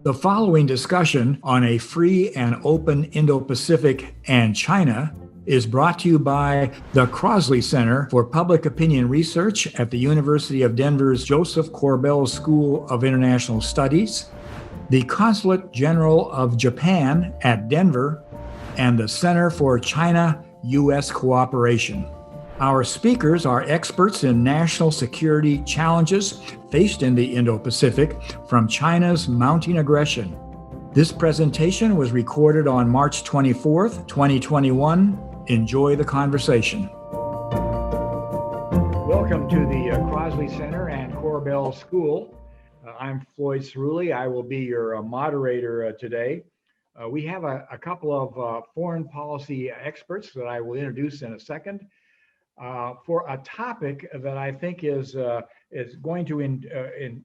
The following discussion on a free and open Indo-Pacific and China is brought to you by the Crosley Center for Public Opinion Research at the University of Denver's Joseph Corbell School of International Studies, the Consulate General of Japan at Denver, and the Center for China-U.S. Cooperation. Our speakers are experts in national security challenges faced in the Indo-Pacific from China's mounting aggression. This presentation was recorded on March 24th, 2021. Enjoy the conversation. Welcome to the Crosley Center and Corbell School. I'm Floyd Ciruli. I will be your moderator today. We have a couple of foreign policy experts that I will introduce in a second. For a topic that I think is going to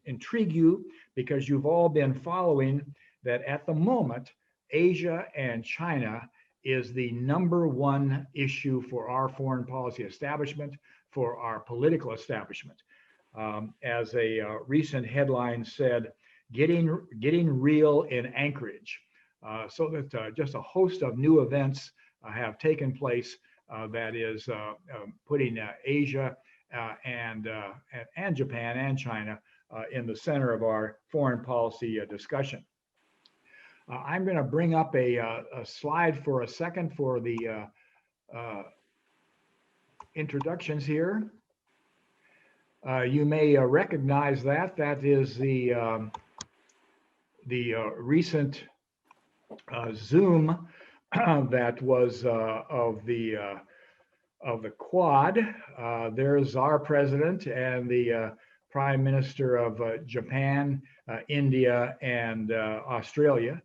intrigue you, because you've all been following that at the moment, Asia and China is the number one issue for our foreign policy establishment, for our political establishment. As a recent headline said, getting real in Anchorage. So that just a host of new events have taken place that is putting Asia and Japan and China in the center of our foreign policy discussion. I'm going to bring up a slide for a second for the introductions here. You may recognize that. That is the recent Zoom that was of the Quad. There's our president and the Prime Minister of Japan, India, and Australia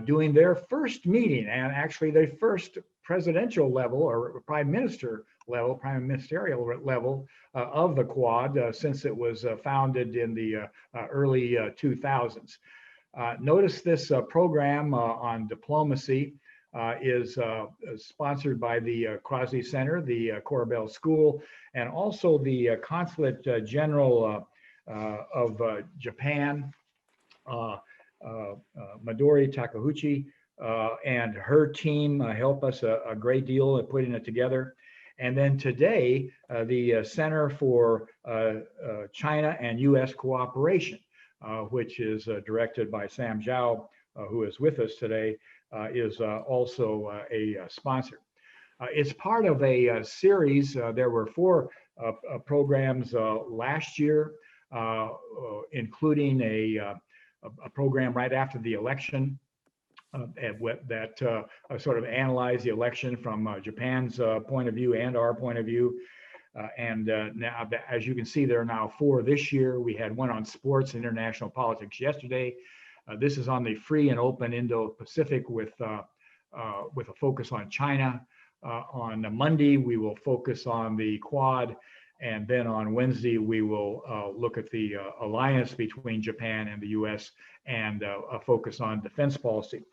doing their first meeting, and actually their first presidential level or prime ministerial level of the Quad since it was founded in the early 2000s. Notice this program on diplomacy is sponsored by the Crosley Center, the Corbell School, and also the Consulate General of Japan, Midori Takeuchi, and her team help us a great deal at putting it together. And then today, the Center for China and U.S. Cooperation, which is directed by Sam Zhao, who is with us today, is also a sponsor. It's part of a series. There were four programs last year, including a program right after the election that sort of analyzed the election from Japan's point of view and our point of view. Now, as you can see, there are now four this year. We had one on sports and international politics yesterday. This is on the free and open Indo-Pacific with a focus on China. On Monday, we will focus on the Quad. And then on Wednesday, we will look at the alliance between Japan and the US and a focus on defense policy.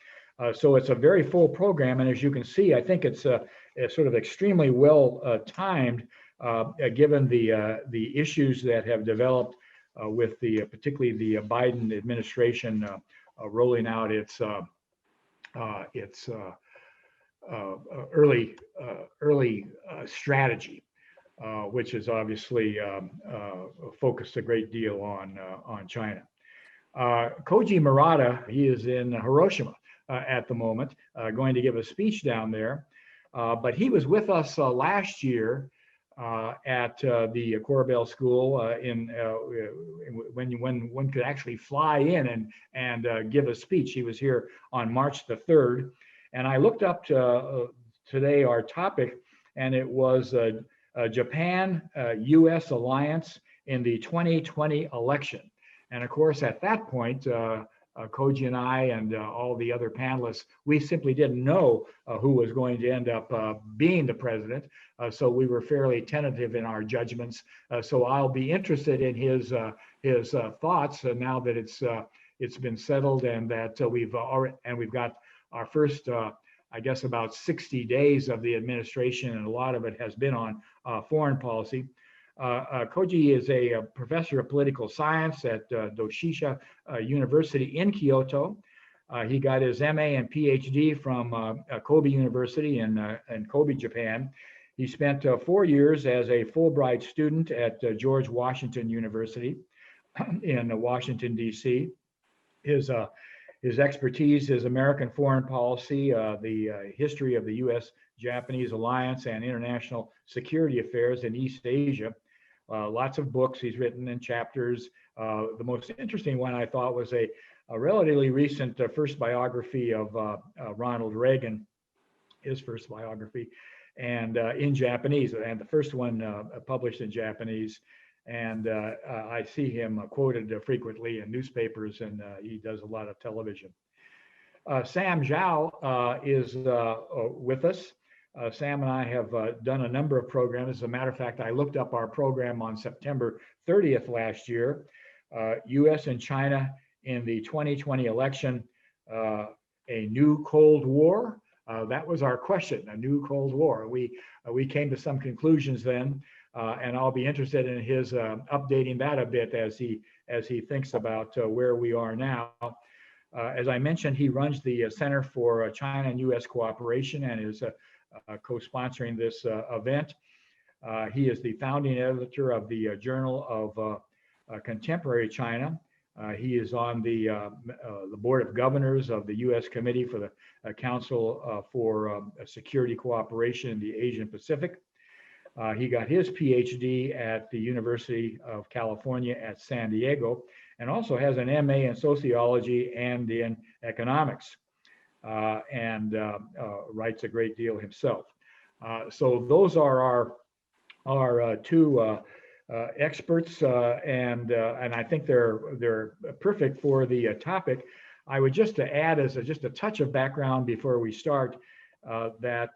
So it's a very full program. And as you can see, I think it's sort of extremely well timed given the issues that have developed with particularly the Biden administration rolling out its early strategy, which is obviously focused a great deal on China. Koji Murata, he is in Hiroshima at the moment, going to give a speech down there, but he was with us last year at the Corbell School when one could actually fly in and give a speech. He was here on March the 3rd. And I looked up today our topic, and it was Japan-US alliance in the 2020 election. And of course, at that point, Koji and I and all the other panelists, we simply didn't know who was going to end up being the president. So we were fairly tentative in our judgments. So I'll be interested in his thoughts now that it's been settled and that we've got our first, I guess, about 60 days of the administration, and a lot of it has been on foreign policy. Koji is a professor of political science at Doshisha University in Kyoto. He got his MA and PhD from Kobe University in Kobe, Japan. He spent 4 years as a Fulbright student at George Washington University in Washington, D.C. His expertise is American foreign policy, the history of the U.S.-Japanese alliance, and international security affairs in East Asia. Lots of books he's written and chapters. The most interesting one I thought was a relatively recent first biography of Ronald Reagan, his first biography, and in Japanese, and the first one published in Japanese. And I see him quoted frequently in newspapers, and he does a lot of television. Sam Zhao is with us. Sam and I have done a number of programs. As a matter of fact, I looked up our program on September 30th last year, U.S. and China in the 2020 election, a new Cold War. That was our question, a new Cold War. We came to some conclusions then, and I'll be interested in his updating that a bit as he thinks about where we are now. As I mentioned, he runs the Center for China and U.S. Cooperation and is co-sponsoring this event. He is the founding editor of the Journal of Contemporary China. He is on the Board of Governors of the U.S. Committee for the Council for Security Cooperation in the Asian Pacific. He got his PhD at the University of California at San Diego, and also has an MA in sociology and in economics, and writes a great deal himself. So those are our two experts, and I think they're perfect for the topic. I would just to add as just a touch of background before we start, that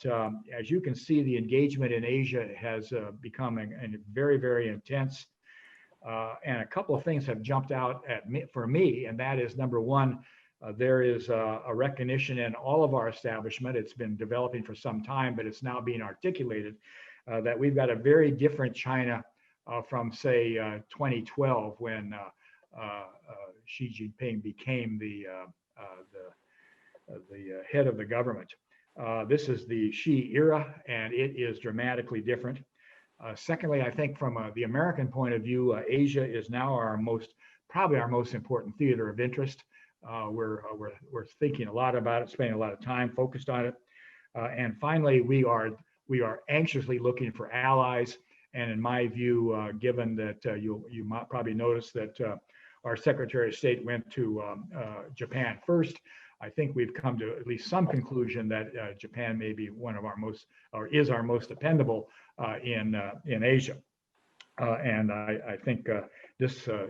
as you can see, the engagement in Asia has become very, very intense. And a couple of things have jumped out at me, for me, and that is number one, there is a recognition in all of our establishment. It's been developing for some time, but it's now being articulated that we've got a very different China from, say, 2012, when Xi Jinping became the head of the government. This is the Xi era, and it is dramatically different. Secondly, I think from the American point of view, Asia is now probably our most important theater of interest. We're thinking a lot about it, spending a lot of time focused on it. And finally, we are anxiously looking for allies. And in my view, given that you might probably notice that our Secretary of State went to Japan first, I think we've come to at least some conclusion that Japan may be one of our most, or is our most dependable in Asia. And I think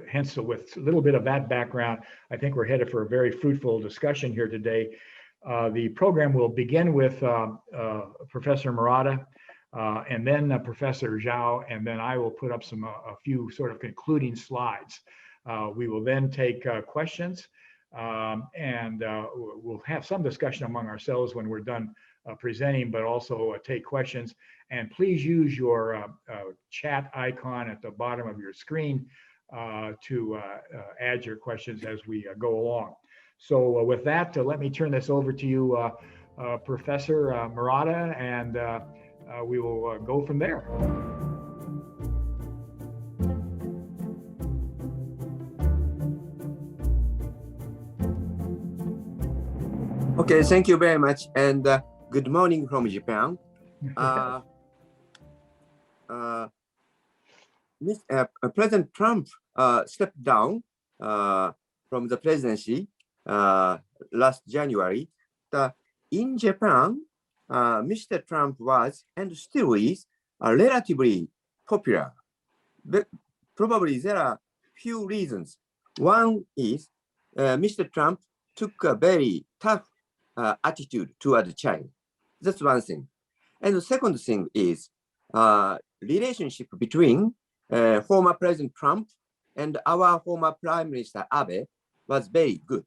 hence with a little bit of that background, I think we're headed for a very fruitful discussion here today. The program will begin with Professor Murata, and then Professor Zhao, and then I will put up a few sort of concluding slides. We will then take questions, and we'll have some discussion among ourselves when we're done presenting, but also take questions. And please use your chat icon at the bottom of your screen to add your questions as we go along. So with that, let me turn this over to you, Professor Murata, and we will go from there. Okay, thank you very much, and good morning from Japan. President Trump stepped down from the presidency last January. In Japan, Mr. Trump was and still is relatively popular. But probably there are few reasons. One is Mr. Trump took a very tough attitude toward China. That's one thing. And the second thing is relationship between former President Trump and our former Prime Minister Abe was very good.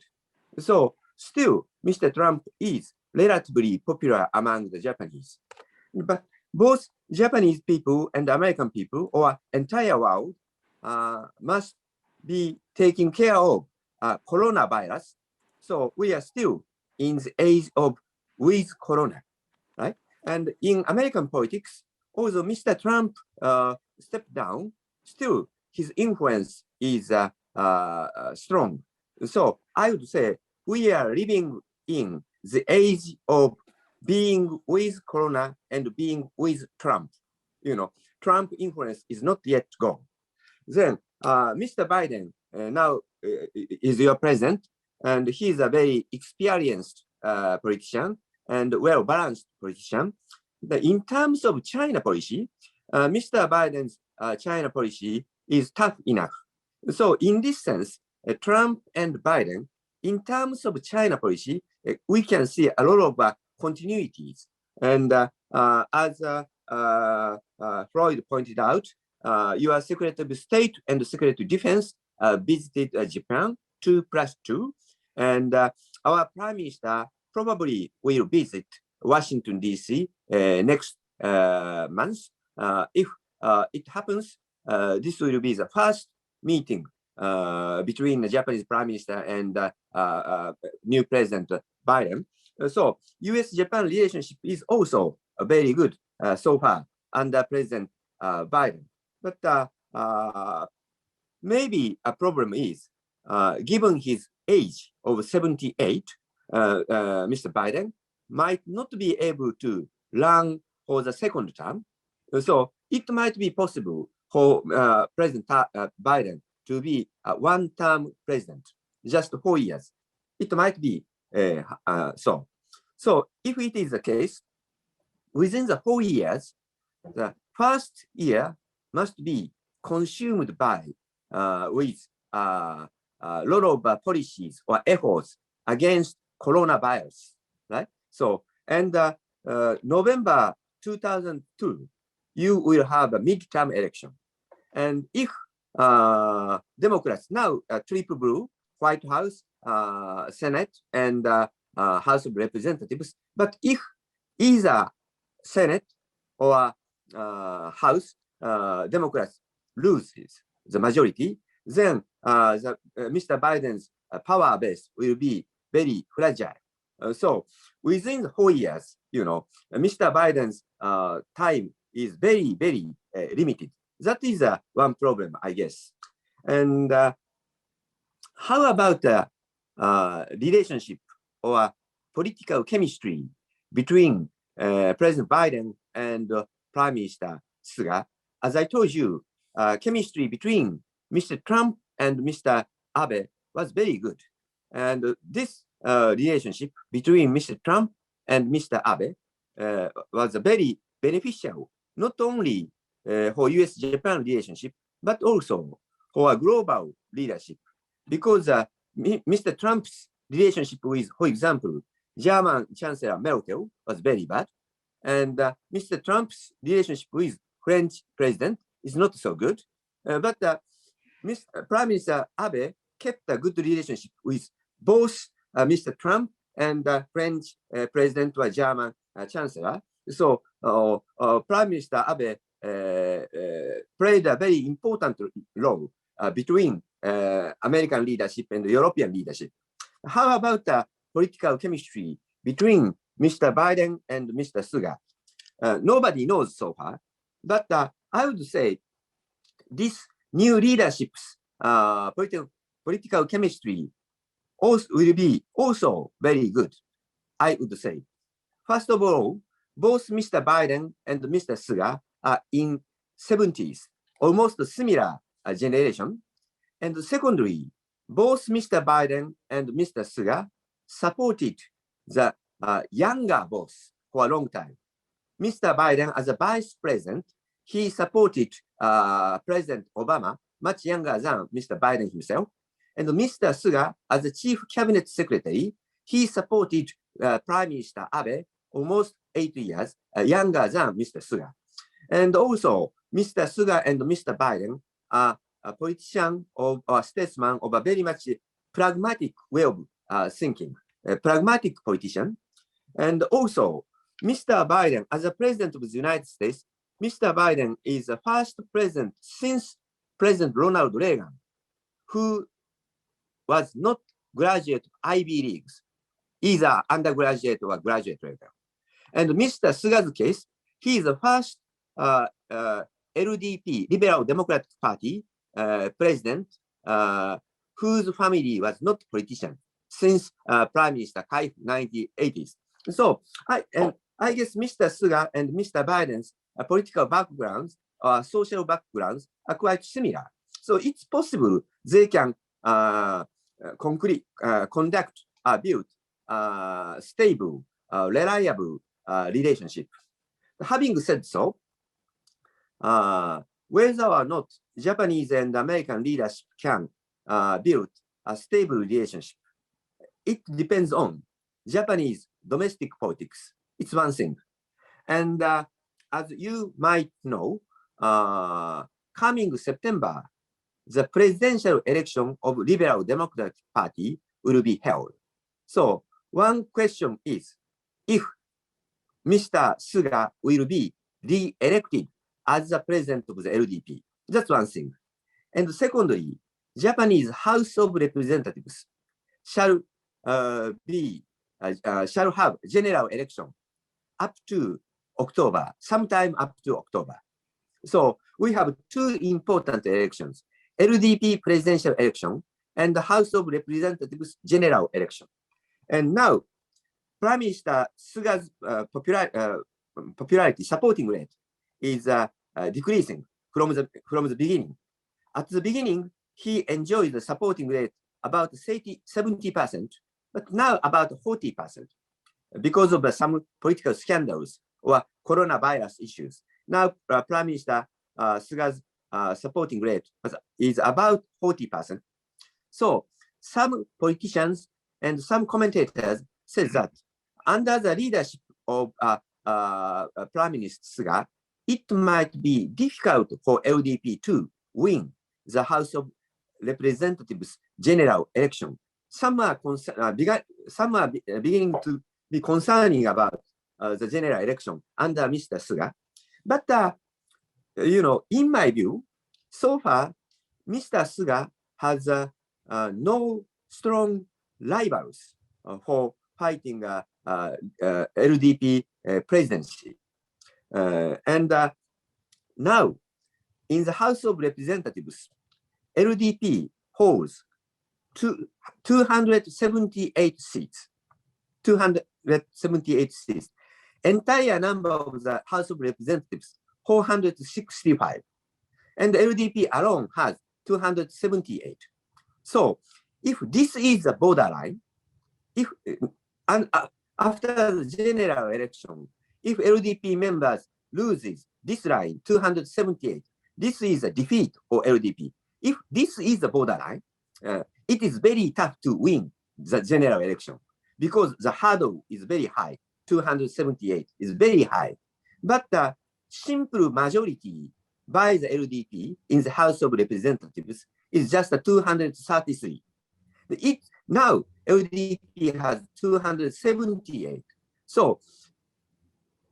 So still, Mr. Trump is relatively popular among the Japanese. But both Japanese people and American people or entire world must be taking care of coronavirus. So we are still in the age of with corona, right? And in American politics, although Mr. Trump stepped down, still his influence is strong. So I would say we are living in the age of being with corona and being with Trump. You know, Trump influence is not yet gone. Then Mr. Biden now is your president, and he's a very experienced politician and well-balanced politician. In terms of China policy, Mr. Biden's China policy is tough enough. So in this sense, Trump and Biden, in terms of China policy, we can see a lot of continuities. And as Floyd pointed out, your Secretary of State and Secretary of Defense visited Japan 2+2. And our Prime Minister probably will visit Washington, D.C. Next month. If it happens, this will be the first meeting between the Japanese Prime Minister and new President Biden. So U.S.-Japan relationship is also very good so far under President Biden. But maybe a problem is, given his age of 78, Mr. Biden might not be able to run for the second term. So it might be possible for President Biden to be a one-term president, just 4 years. It might be so. So if it is the case, within the 4 years, the first year must be consumed by with a lot of policies or efforts against coronavirus, right? So, and November 2002, you will have a midterm election. And if Democrats now triple blue, White House, Senate, and House of Representatives, but if either Senate or House Democrats loses the majority, then Mr. Biden's power base will be very fragile. So within the 4 years, you know, Mr. Biden's time is very, very limited. That is one problem, I guess. And how about the relationship or political chemistry between President Biden and Prime Minister Suga? As I told you, chemistry between Mr. Trump and Mr. Abe was very good. And this relationship between Mr. Trump and Mr. Abe was very beneficial, not only for US-Japan relationship, but also for a global leadership. Because Mr. Trump's relationship with, for example, German Chancellor Merkel was very bad. And Mr. Trump's relationship with French president is not so good. But Prime Minister Abe kept a good relationship with both Mr. Trump and French president or German chancellor. So Prime Minister Abe played a very important role between American leadership and European leadership. How about the political chemistry between Mr. Biden and Mr. Suga? Nobody knows so far, but I would say this new leadership's political chemistry also will be also very good, I would say. First of all, both Mr. Biden and Mr. Suga are in 70s, almost similar generation. And secondly, both Mr. Biden and Mr. Suga supported the younger boss for a long time. Mr. Biden, as a vice president, he supported President Obama, much younger than Mr. Biden himself. And Mr. Suga, as the chief cabinet secretary, he supported Prime Minister Abe, almost 8 years younger than Mr. Suga. And also, Mr. Suga and Mr. Biden are a politician or statesman of a very much pragmatic way of thinking, a pragmatic politician. And also, Mr. Biden, as a president of the United States, Mr. Biden is the first president since President Ronald Reagan, who was not graduate of Ivy Leagues, either undergraduate or graduate level. And Mr. Suga's case, he is the first LDP, Liberal Democratic Party president, whose family was not politician since Prime Minister Kai 1980s. So I guess Mr. Suga and Mr. Biden's political backgrounds or social backgrounds are quite similar. So it's possible they can conduct, build stable, reliable relationship. Having said so, whether or not Japanese and American leadership can build a stable relationship, it depends on Japanese domestic politics. It's one thing. And as you might know, coming September, the presidential election of Liberal Democratic Party will be held. So one question is, if Mr. Suga will be re-elected as the president of the LDP. That's one thing. And secondly, Japanese House of Representatives shall have general election up to October, sometime up to October. So we have two important elections, LDP presidential election and the House of Representatives general election. And now, Prime Minister Suga's popularity supporting rate is decreasing from the beginning. At the beginning, he enjoyed the supporting rate about 70%, but now about 40% because of some political scandals or coronavirus issues. Now, Prime Minister Suga's supporting rate is about 40%. So some politicians and some commentators said that under the leadership of Prime Minister Suga, it might be difficult for LDP to win the House of Representatives general election. Some are beginning to be concerning about the general election under Mr. Suga. But, in my view, so far, Mr. Suga has no strong rivals for fighting LDP presidency. And now, in the House of Representatives, LDP holds 278 seats. 278 seats. Entire number of the House of Representatives, 465. And the LDP alone has 278. So if this is the borderline, after the general election, if LDP members loses this line, 278, this is a defeat for LDP. If this is the borderline, it is very tough to win the general election because the hurdle is very high. 278 is very high. But the simple majority by the LDP in the House of Representatives is just 233. Now LDP has 278. So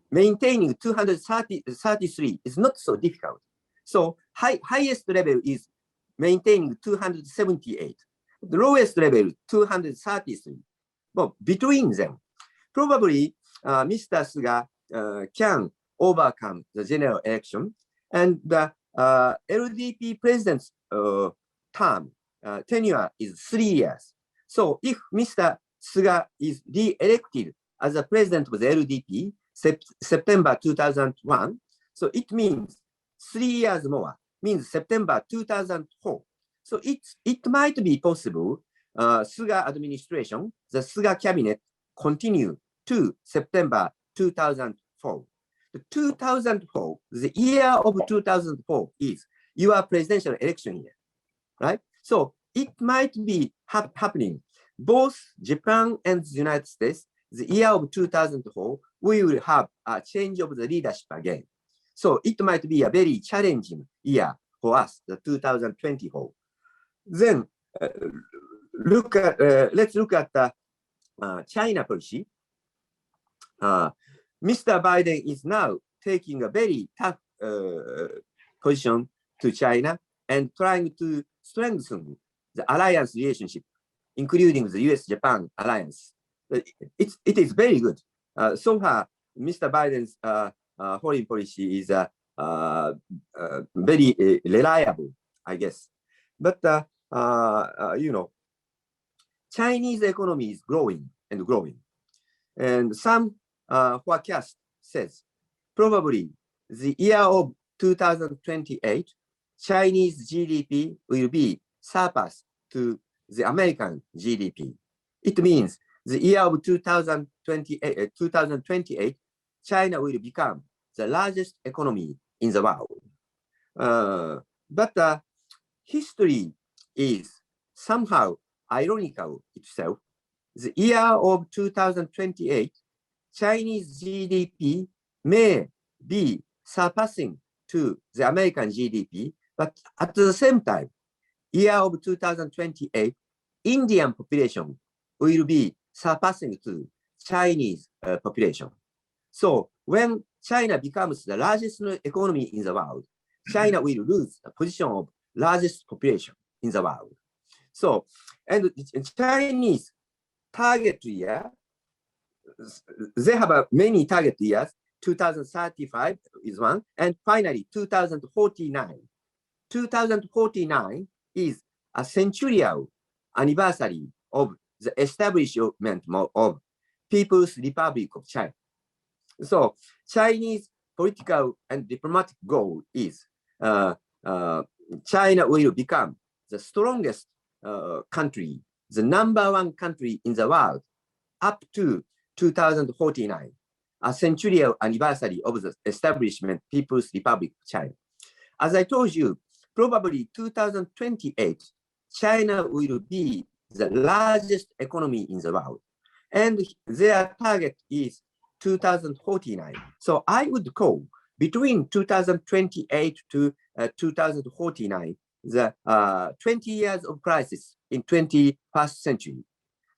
maintaining 233 is not so difficult. So highest level is maintaining 278. The lowest level, 233. Well, between them, probably Mr. Suga can overcome the general election, and the LDP president's term tenure is 3 years. So if Mr. Suga is re-elected as the president of the LDP September 2001, so it means 3 years more, means September 2004. So it might be possible Suga administration, the Suga cabinet continue to September 2004. The 2004, the year of 2004 is your presidential election year, right? So it might be happening. Both Japan and the United States, the year of 2004, we will have a change of the leadership again. So it might be a very challenging year for us, the 2024. Then let's look at the China policy. Mr. Biden is now taking a very tough position to China and trying to strengthen the alliance relationship, including the US-Japan alliance. It is very good. So far, Mr. Biden's foreign policy is very reliable, I guess. But, you know, Chinese economy is growing and growing. And some forecast says probably the year of 2028, Chinese GDP will be surpassed to the American GDP. It means the year of 2028, China will become the largest economy in the world. But history is somehow ironical itself. The year of 2028, Chinese GDP may be surpassing to the American GDP, but at the same time, year of 2028, Indian population will be surpassing to Chinese population. So when China becomes the largest economy in the world, China will lose the position of largest population in the world. So, and Chinese target year, they have many target years. 2035 is one, and finally 2049. 2049 is a centennial anniversary of the establishment of People's Republic of China. So Chinese political and diplomatic goal is China will become the strongest country, the #1 country in the world up to 2049, a centennial anniversary of the establishment People's Republic of China. As I told you, probably 2028, China will be the largest economy in the world. And their target is 2049. So I would call between 2028 to 2049, the 20 years of crisis in 21st century.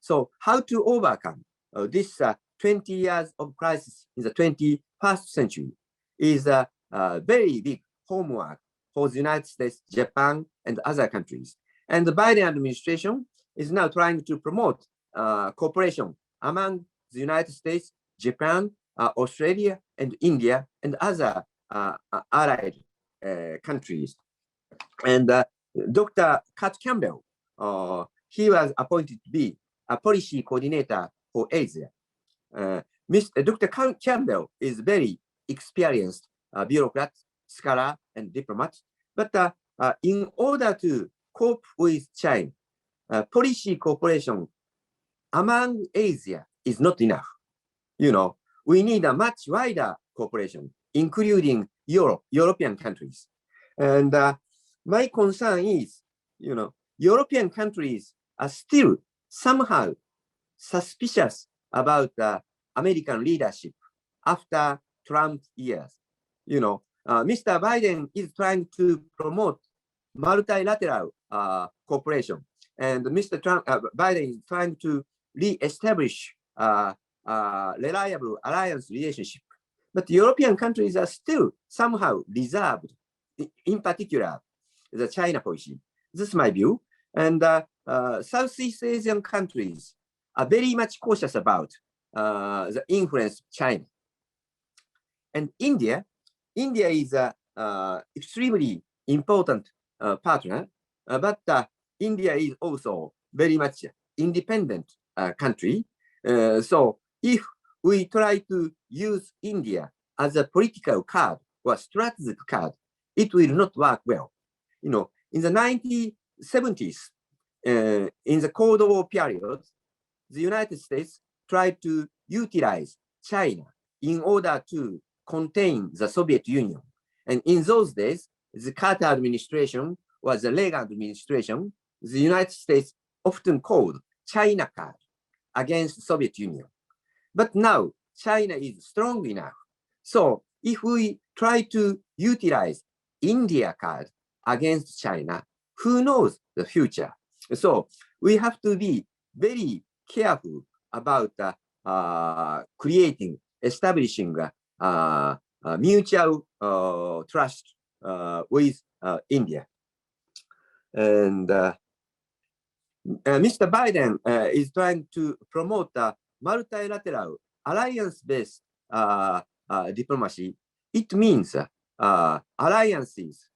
So how to overcome this 20 years of crisis in the 21st century is a very big homework for the United States, Japan, and other countries. And the Biden administration is now trying to promote cooperation among the United States, Japan, Australia, and India, and other allied countries. And Dr. Kurt Campbell, he was appointed to be a policy coordinator for Asia. Dr. Campbell is very experienced bureaucrat, scholar, and diplomat. But in order to cope with China, policy cooperation among Asia is not enough. You know, we need a much wider cooperation, including European countries. And my concern is, you know, European countries are still somehow suspicious about American leadership after Trump years. You know, Mr. Biden is trying to promote multilateral cooperation, and Mr. Biden is trying to re-establish reliable alliance relationship. But European countries are still somehow reserved, in particular, the China policy. This is my view. And Southeast Asian countries are very much cautious about the influence of China. And India is an extremely important partner, but India is also very much independent country. So if we try to use India as a political card or strategic card, it will not work well. You know, in the 1970s, in the Cold War period, the United States tried to utilize China in order to contain the Soviet Union. And in those days, the Carter administration or the Reagan administration, the United States often called China card against the Soviet Union. But now China is strong enough. So if we try to utilize India card against China, who knows the future? So we have to be very careful about creating establishing mutual trust with India. And Mr. Biden is trying to promote a multilateral alliance-based diplomacy. It means alliances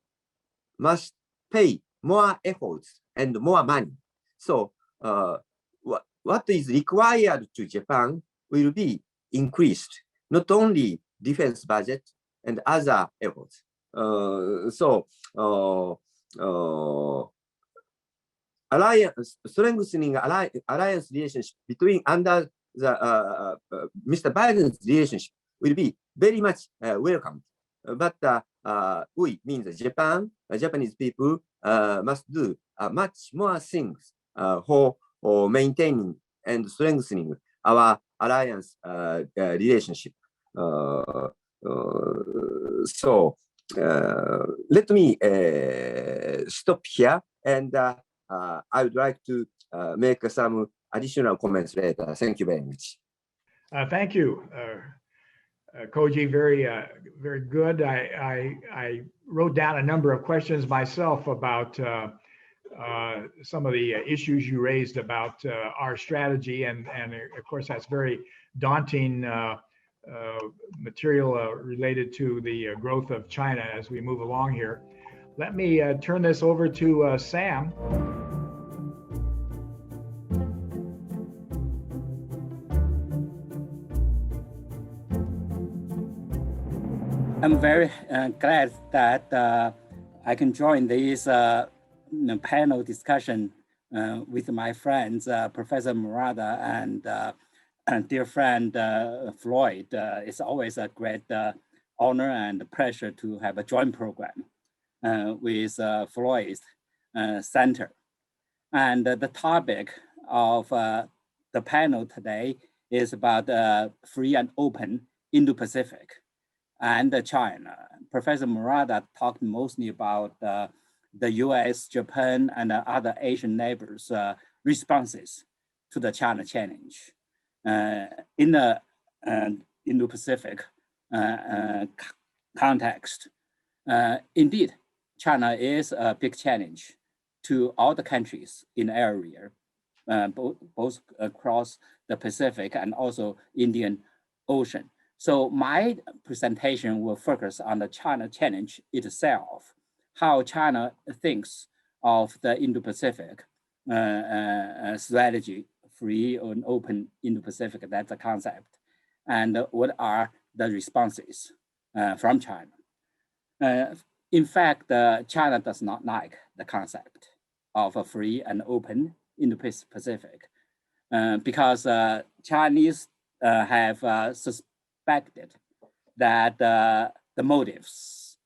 must pay more efforts and more money. So what is required to Japan will be increased, not only defense budget and other efforts. Strengthening alliance relationship between under the Mr. Biden's relationship will be very much welcomed. But we means Japan, Japanese people must do much more things for maintaining and strengthening our alliance relationship. Let me stop here, and I would like to make some additional comments later. Thank you very much. Thank you, Koji. Very good. I wrote down a number of questions myself about some of the issues you raised about our strategy, and of course that's very daunting material related to the growth of China as we move along here. Let me turn this over to Sam. I'm very glad that I can join this panel discussion with my friends, Professor Murata and dear friend Floyd. It's always a great honor and pleasure to have a joint program with Floyd's center. And the topic of the panel today is about free and open Indo-Pacific and China. Professor Murata talked mostly about the US, Japan, and other Asian neighbors' responses to the China challenge. In the Indo-Pacific context, indeed, China is a big challenge to all the countries in the area, both across the Pacific and also Indian Ocean. So my presentation will focus on the China challenge itself, how China thinks of the Indo-Pacific strategy, free and open Indo-Pacific, that's a concept, and what are the responses from China. In fact, China does not like the concept of a free and open Indo-Pacific because Chinese have suspected that the motives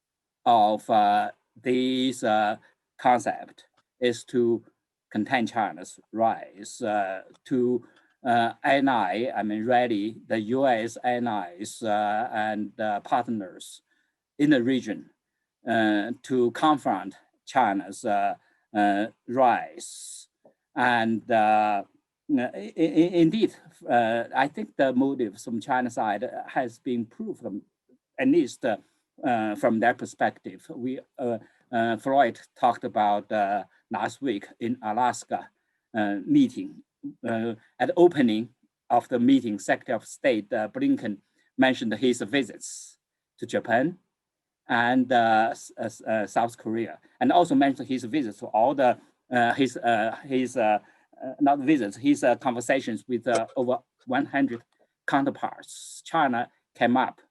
of this concept is to contain China's rise, to rally the US allies and partners in the region to confront China's rise. And indeed, I think the motives from China's side has been proven, at least from their perspective. Floyd talked about last week in Alaska meeting. At the opening of the meeting, Secretary of State Blinken mentioned his visits to Japan and South Korea, and also mentioned his visits to all the his conversations with over 100 counterparts. China came up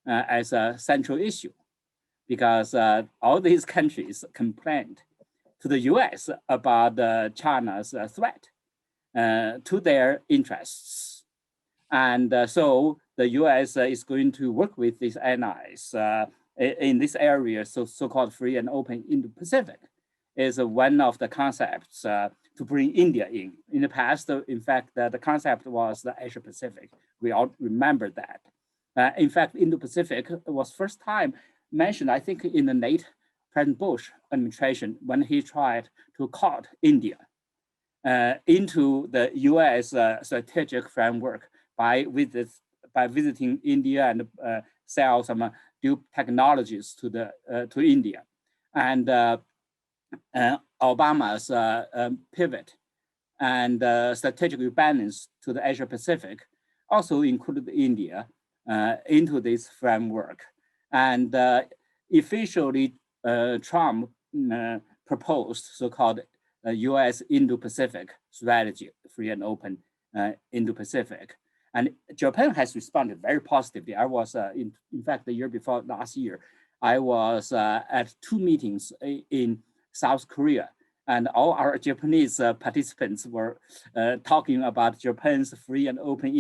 as a central issue because all these countries complained to the US about China's threat to their interests. And so the US is going to work with these allies in this area, so-called free and open Indo-Pacific is one of the concepts to bring India in. In the past, in fact, the concept was the Asia Pacific. We all remember that. In fact, Indo-Pacific was first time mentioned, I think, in the late President Bush administration when he tried to court India into the US strategic framework by by visiting India and sell some new technologies to India. And Obama's pivot and strategic balance to the Asia Pacific also included India into this framework. And officially, Trump proposed so-called US Indo-Pacific strategy, free and open Indo-Pacific. And Japan has responded very positively. I was, in fact, the year before last year, I was at 2 meetings in South Korea, and all our Japanese participants were talking about Japan's free and open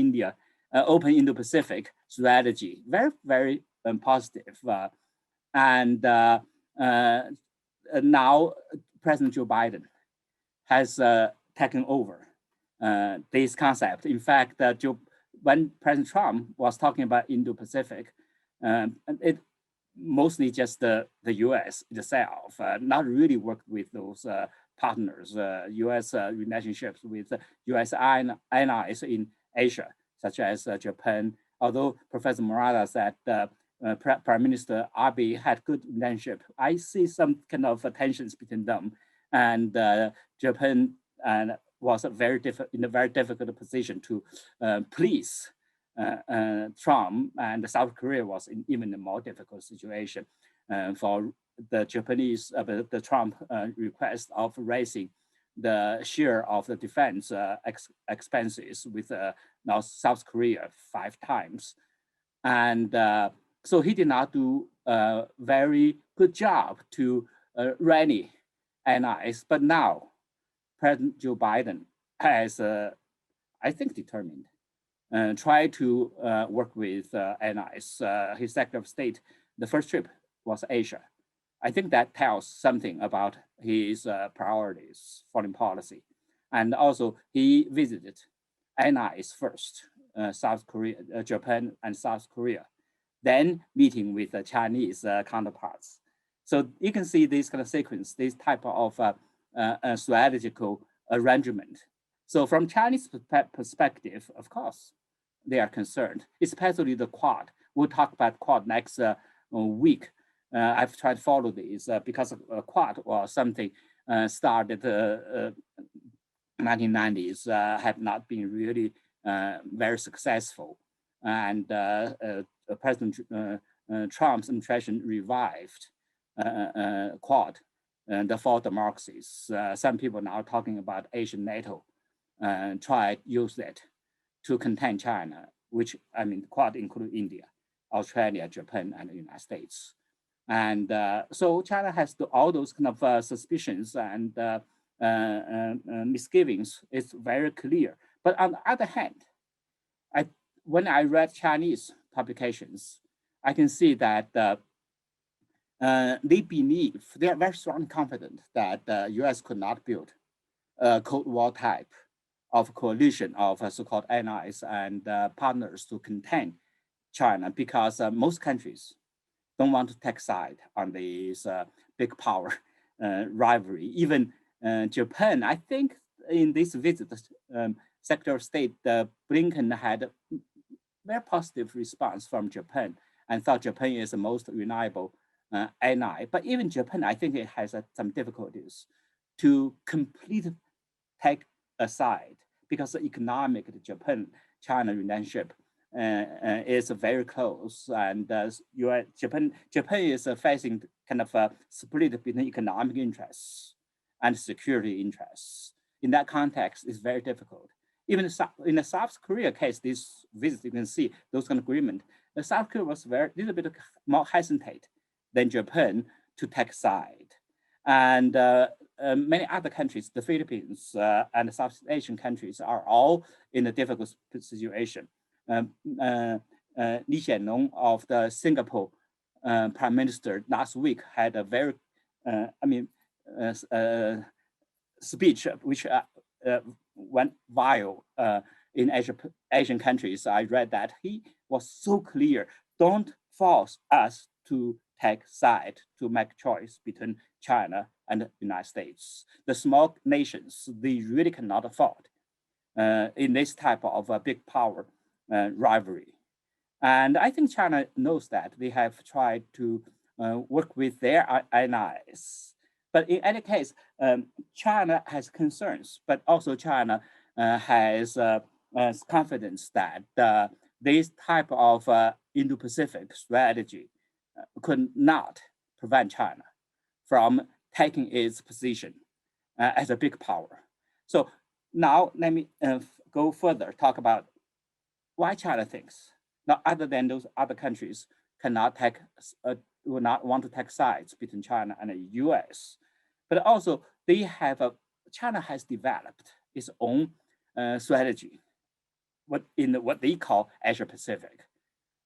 open Indo-Pacific strategy. Very, very positive. And now President Joe Biden has taken over this concept. In fact, when President Trump was talking about Indo-Pacific, it mostly just the US itself, not really worked with those partners, US relationships with US allies in Asia, such as Japan. Although Professor Murata said Prime Minister Abe had good relationship, I see some kind of tensions between them. And Japan was in a very difficult position to please Trump, and South Korea was in even a more difficult situation for the Japanese, the Trump request of raising the share of the defense expenses with now South Korea 5 times. And so he did not do a very good job to rally allies, but now President Joe Biden has, I think, determined try to work with allies. His Secretary of State, the first trip was Asia. I think that tells something about his priorities, foreign policy. And also he visited allies first, South Korea, Japan and South Korea, then meeting with the Chinese counterparts. So you can see this kind of sequence, this type of strategical arrangement. So from Chinese perspective, of course, they are concerned, especially the Quad. We'll talk about Quad next week. I've tried to follow this because Quad was something started 1990s, have not been really very successful. And President Trump's administration revived Quad, the 4 democracies. Some people now talking about Asian NATO, try to use that to contain China, which, I mean, Quad include India, Australia, Japan, and the United States. And so China has all those kind of suspicions and misgivings. It's very clear. But on the other hand, when I read Chinese publications, I can see that they believe, they are very strongly confident that the US could not build a Cold War type of coalition of so-called allies and partners to contain China, because most countries don't want to take side on this big power rivalry. Even Japan, I think in this visit, Secretary of State Blinken had a very positive response from Japan and thought Japan is the most reliable ally. But even Japan, I think it has some difficulties to completely take aside, because the economic Japan-China relationship is very close, and Japan is facing kind of a split between economic interests and security interests. In that context, it's very difficult. Even in the South Korea case, this visit, you can see those kind of agreement. The South Korea was little bit more hesitant than Japan to take side. And many other countries, the Philippines and the South Asian countries, are all in a difficult situation. Lee Hsien-loong of the Singapore Prime Minister last week had a very, speech which went viral in Asian countries. I read that he was so clear: don't force us to take side, to make choice between China and the United States. The small nations, they really cannot afford in this type of big power rivalry. And I think China knows that. They have tried to work with their allies. But in any case, China has concerns, but also China has confidence that this type of Indo-Pacific strategy could not prevent China from taking its position as a big power. So now let me go further, talk about why China thinks, now other than those other countries cannot take, will not want to take sides between China and the US, but also they have China has developed its own strategy, what they call Asia Pacific,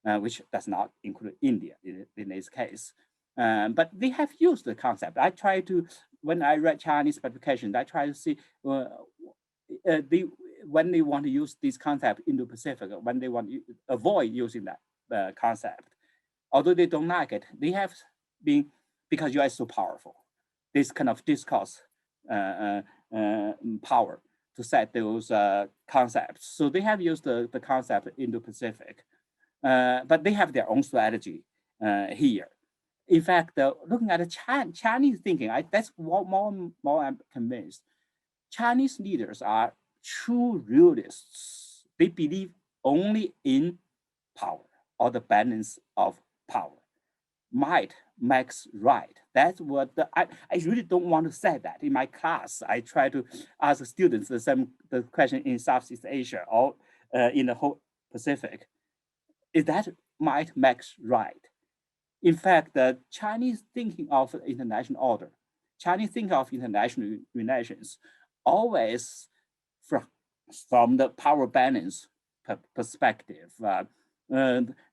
which does not include India in this case. But they have used the concept. I try to, when I read Chinese publications, I try to see when they want to use this concept Indo-Pacific, when they want to avoid using that concept. Although they don't like it, they have been, because US is so powerful, this kind of discourse power to set those concepts. So they have used the concept Indo-Pacific, but they have their own strategy here. In fact, looking at the Chinese thinking, that's more I'm convinced. Chinese leaders are true realists. They believe only in power or the balance of power. Might makes right. That's what I really don't want to say that in my class. I try to ask students the question in Southeast Asia or in the whole Pacific. Is that might makes right? In fact, the Chinese thinking of international order, Chinese thinking of international relations, always from the power balance perspective.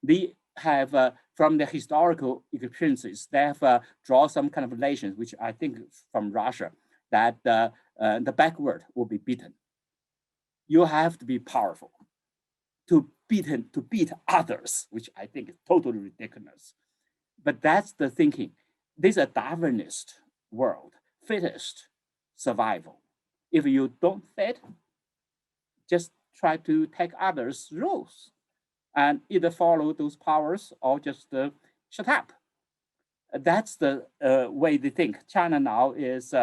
They have, from the historical experiences, they have drawn some kind of relations, which I think from Russia, that the backward will be beaten. You have to be powerful to beat others, which I think is totally ridiculous. But that's the thinking. This is a Darwinist world, fittest survival. If you don't fit, just try to take others' rules and either follow those powers or just shut up. That's the way they think. China now is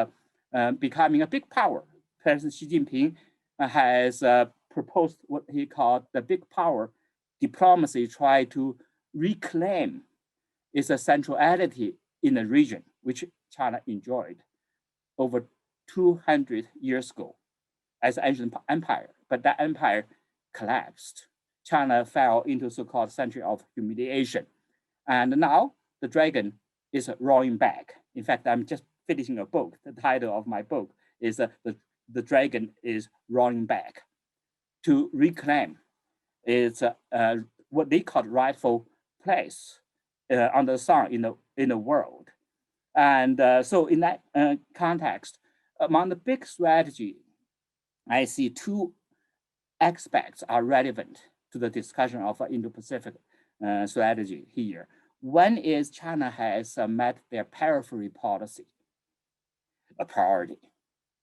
becoming a big power. President Xi Jinping has proposed what he called the big power diplomacy, try to reclaim its centrality in the region, which China enjoyed over 200 years ago as an ancient empire. But that empire collapsed. China fell into so-called century of humiliation. And now the dragon is roaring back. In fact, I'm just finishing a book. The title of my book is The Dragon is Roaring Back, to reclaim its what they call rightful place under the sun in the world. And so in that context, among the big strategy, I see two aspects are relevant to the discussion of Indo-Pacific strategy here. One is China has met their periphery policy a priority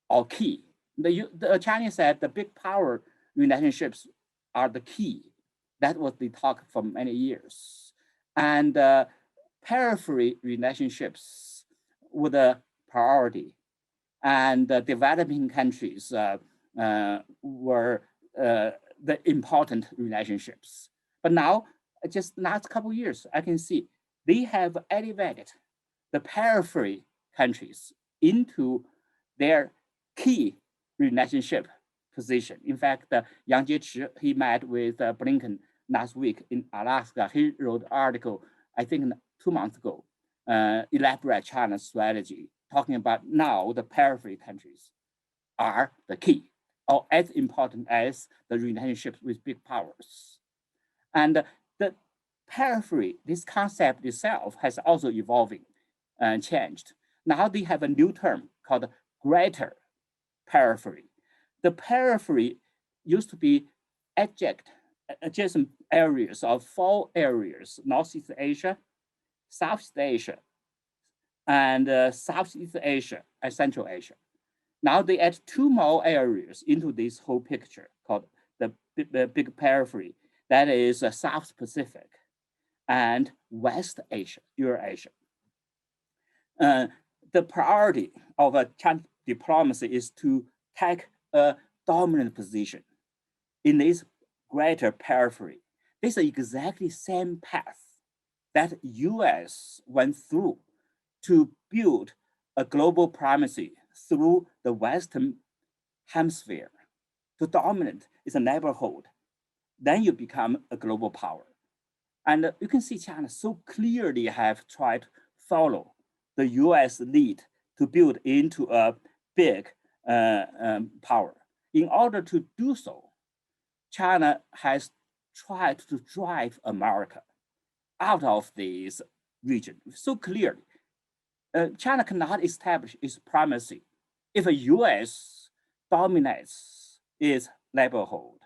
or key. The Chinese said the big power relationships are the key. That was the talk for many years. And periphery relationships were the priority. And developing countries were the important relationships. But now, just last couple of years, I can see they have elevated the periphery countries into their key relationship position. In fact, Yang Jiechi, he met with Blinken last week in Alaska. He wrote an article, I think 2 months ago, elaborate China's strategy, talking about now the periphery countries are the key, or as important as the relationships with big powers. And the periphery, this concept itself has also evolving and changed. Now they have a new term called greater periphery. The periphery used to be adjacent areas of 4 areas: Northeast Asia, Southeast Asia, and Southeast Asia and Central Asia. Now they add 2 more areas into this whole picture called the big periphery. that is South Pacific and West Asia, Eurasia. The priority of China diplomacy is to take a dominant position in this greater periphery. This is exactly the same path that US went through to build a global primacy through the Western Hemisphere. To dominate is a neighborhood. Then you become a global power. And you can see China so clearly have tried to follow the US lead to build into a big power. In order to do so, China has tried to drive America out of this region so clearly. China cannot establish its primacy if the US dominates its neighborhood.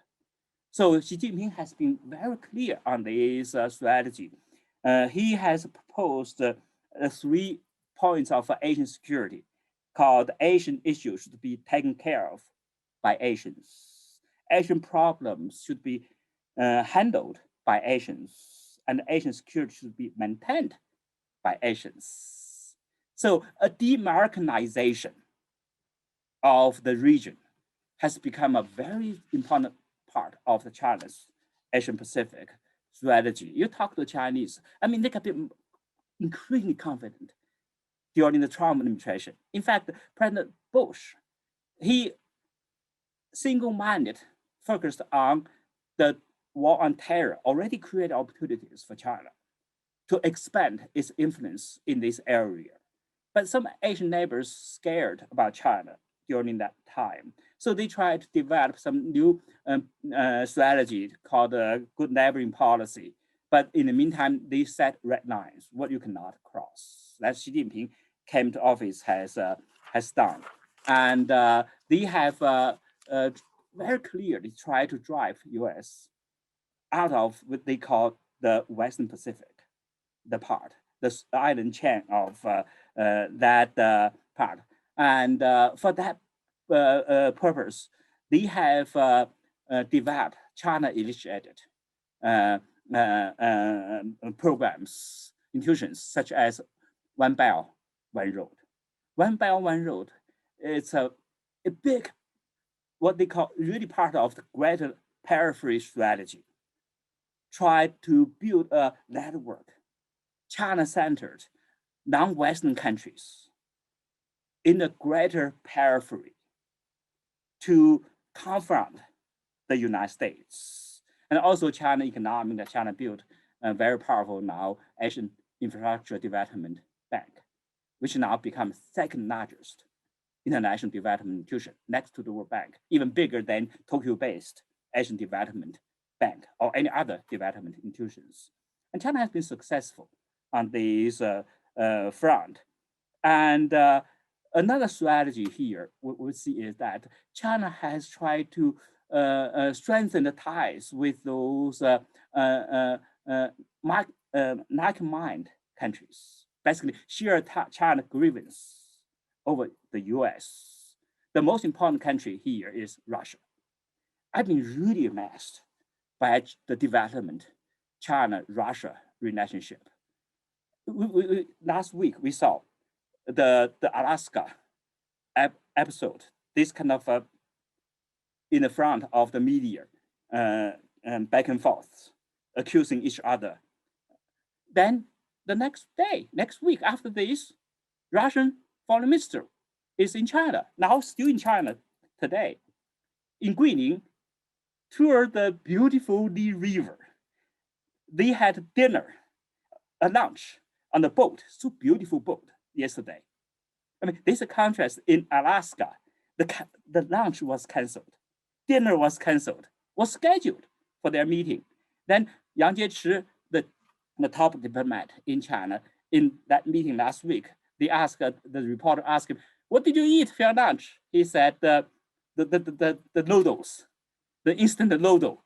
So Xi Jinping has been very clear on this strategy. He has proposed 3 points of Asian security called Asian issues should be taken care of by Asians. Asian problems should be handled by Asians, and Asian security should be maintained by Asians. So a de-Americanization of the region has become a very important part of the China's Asian Pacific strategy. You talk to the Chinese, I mean, they can be increasingly confident during the Trump administration. In fact, President Bush, he single-minded focused on the war on terror, already created opportunities for China to expand its influence in this area. But some Asian neighbors scared about China during that time. So they tried to develop some new strategy called good neighboring policy. But in the meantime, they set red lines, what you cannot cross. That Xi Jinping came to office has done. And they have very clearly tried to drive US out of what they call the Western Pacific, the island chain of that part. And for that purpose, they have developed China-initiated programs, institutions such as One Belt, One Road. One Belt, One Road, it's a big, what they call really part of the greater periphery strategy. Try to build a network, China-centered, non-Western countries in the greater periphery to confront the United States. And also China economic, that China built a very powerful now Asian Infrastructure Development Bank, which now becomes second largest international development institution next to the World Bank, even bigger than Tokyo-based Asian Development Bank or any other development institutions. And China has been successful on this front. And another strategy here we see is that China has tried to strengthen the ties with those like-minded countries, basically share China grievance over the US. The most important country here is Russia. I've been really amazed by the development China-Russia relationship. Last week, we saw the Alaska episode, this kind of in the front of the media, and back and forth, accusing each other. Then the next week after this, Russian foreign minister is in China, now still in China today, in Guilin, toured the beautiful Li River. They had dinner, a lunch on the boat, so beautiful boat yesterday. I mean, there's a contrast in Alaska. The lunch was canceled, dinner was canceled, was scheduled for their meeting. Then Yang Jiechi, the top diplomat in China, in that meeting last week, the reporter asked him, "What did you eat for your lunch?" He said, the noodles, the instant noodle.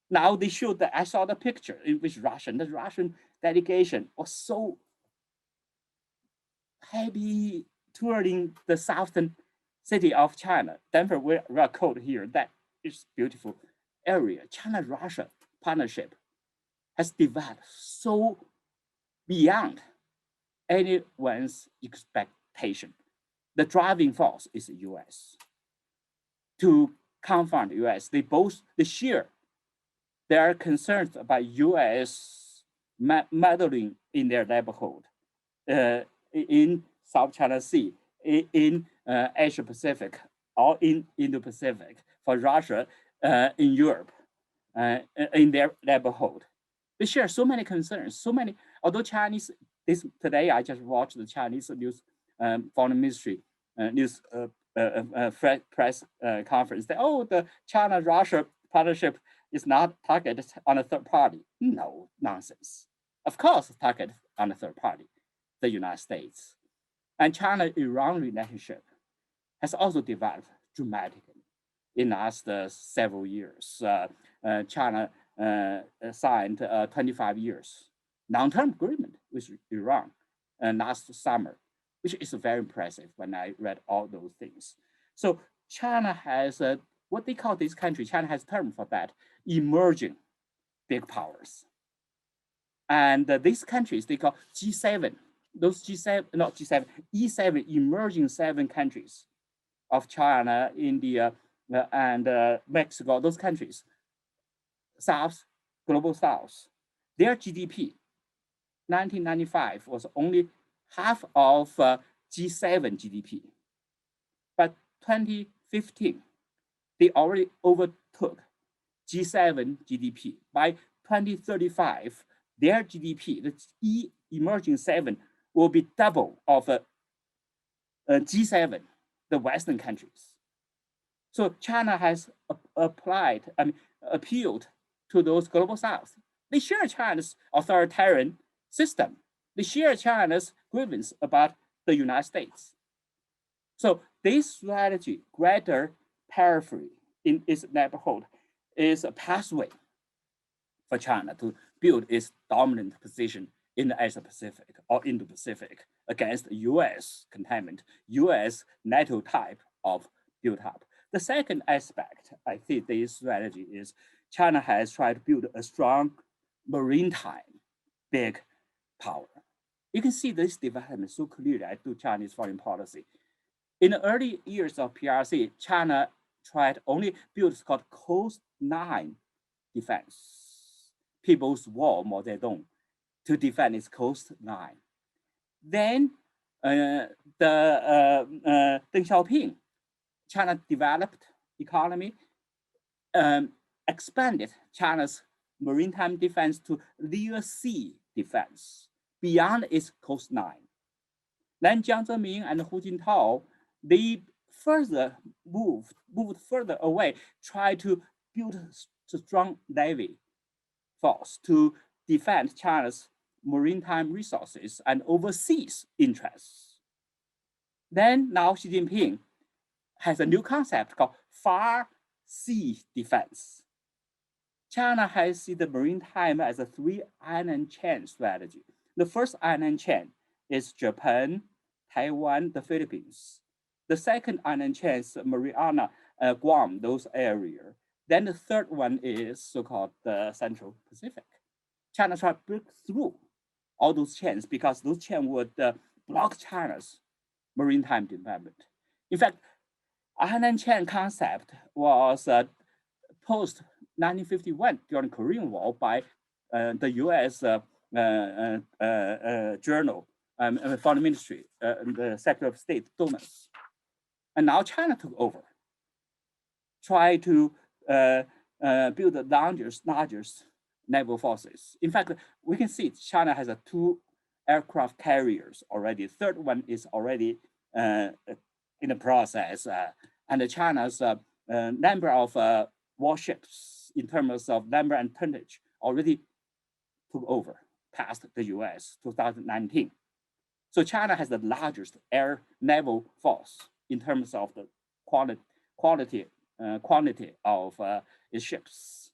Now they showed that I saw the picture in which the Russian delegation was so happy touring the southern city of China. Denver, we are called here. That is beautiful area. China-Russia partnership has developed so beyond anyone's expectation. The driving force is the US. To confront the US, they share their concerns about US meddling in their neighborhood, in South China Sea, in Asia Pacific, or in Indo-Pacific, for Russia, in Europe, in their neighborhood. They share so many concerns, so many, although Chinese, today I just watched the Chinese news, foreign ministry news press conference that, oh, the China-Russia partnership is not targeted on a third party. No, nonsense. Of course, targeted on a third party, the United States. And China-Iran relationship has also developed dramatically in the last several years. China signed a 25 years long-term agreement with Iran last summer, which is very impressive when I read all those things. So China has what they call this country, China has a term for that, emerging big powers. And these countries, they call G7, those G7, not G7, E7, emerging 7 countries of China, India, and Mexico, those countries, South, global South, their GDP, 1995 was only half of G7 GDP. But 2015, they already overtook G7 GDP. By 2035, their GDP, the emerging 7, will be double of G7, the Western countries. So China has appealed to those global South. They share China's authoritarian system. They share China's grievance about the United States. So this strategy, greater periphery in its neighborhood, is a pathway for China to build its dominant position in the Asia Pacific or Indo-Pacific against US containment, US NATO type of build-up. The second aspect, I think this strategy is China has tried to build a strong maritime big power. You can see this development so clearly through Chinese foreign policy. In the early years of PRC, China tried only build what's called coastline defense, People's War, Modedong, to defend its coastline. Then Deng Xiaoping, China developed economy, expanded China's maritime defense to near sea defense beyond its coastline. Then Jiang Zemin and Hu Jintao, they further moved further away, tried to build a strong navy force to defend China's maritime resources and overseas interests. Then now Xi Jinping has a new concept called far sea defense. China has seen the maritime as a 3-island chain strategy. The first island chain is Japan, Taiwan, the Philippines. The second island chain is Mariana, Guam, those areas. Then the third one is so-called the Central Pacific. China tried to break through all those chains because those chains would block China's maritime development. In fact, island chain concept was post 1951 during Korean War by the U.S. Journal, Foreign Ministry, the Secretary of State donors. And now China took over, try to build the largest naval forces. In fact, we can see China has 2 aircraft carriers already. The third one is already in the process. And China's number of warships in terms of number and tonnage already took over, past the US 2019. So China has the largest air naval force in terms of the quantity of its ships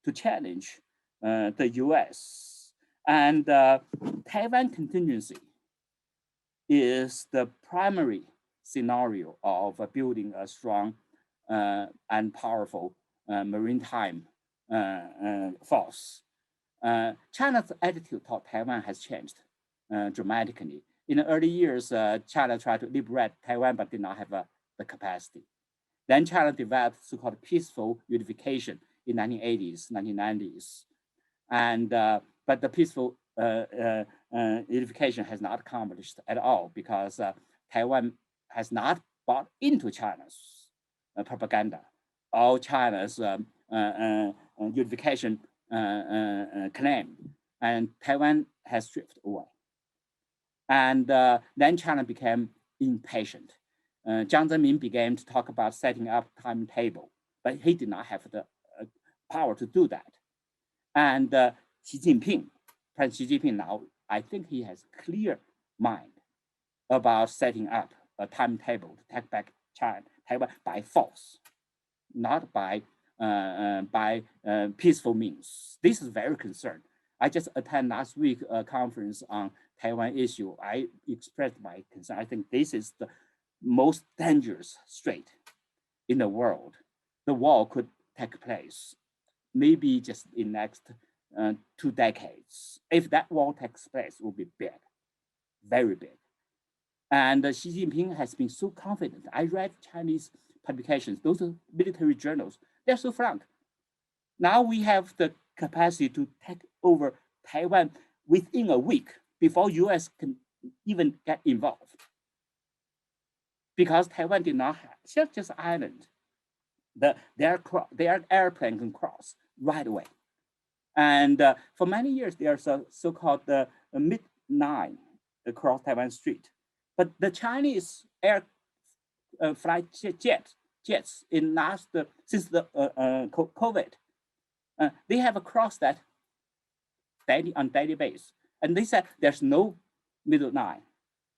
to challenge the US. And Taiwan contingency is the primary scenario of building a strong and powerful maritime false. China's attitude toward Taiwan has changed dramatically. In the early years, China tried to liberate Taiwan, but did not have the capacity. Then China developed so-called peaceful unification in 1980s, 1990s. And, but the peaceful unification has not accomplished at all because Taiwan has not bought into China's propaganda. All China's unification claim, and Taiwan has drifted away. And then China became impatient. Jiang Zemin began to talk about setting up timetable, but he did not have the power to do that. And Xi Jinping, President Xi Jinping now, I think he has a clear mind about setting up a timetable to take back Taiwan by force, not by peaceful means. This is very concerned. I just attended last week a conference on Taiwan issue. I expressed my concern. I think this is the most dangerous strait in the world. The war could take place, maybe just in next 2 decades. If that war takes place, it will be big, very big. And Xi Jinping has been so confident. I read Chinese publications, those are military journals. They're so frank. Now we have the capacity to take over Taiwan within a week before US can even get involved. Because Taiwan did not have, just island. Their airplane can cross right away. And for many years, there's a so-called mid-9 across Taiwan Strait. But the Chinese air flight jets in since the COVID, they have crossed that on daily basis. And they said there's no middle 9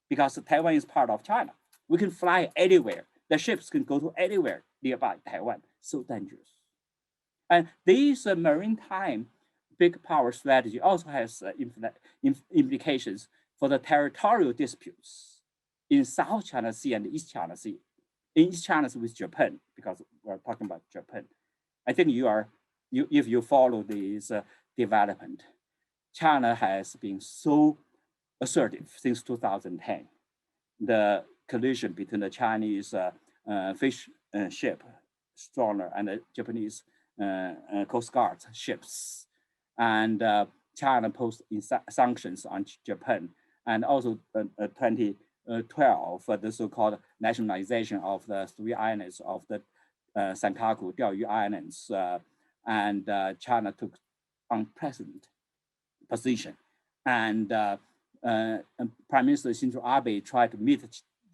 because Taiwan is part of China. We can fly anywhere. The ships can go to anywhere nearby Taiwan. So dangerous. And this maritime big power strategy also has implications for the territorial disputes in South China Sea and East China Sea. In East China Sea with Japan, because we're talking about Japan. I think if you follow this development, China has been so assertive since 2010. The collision between the Chinese fish ship trawler and the Japanese Coast Guard ships, and China posed sanctions on Japan, and also 2012 the so-called nationalization of the 3 islands of the Senkaku Diaoyu Islands, and China took unprecedented position, and Prime Minister Shinzo Abe tried to meet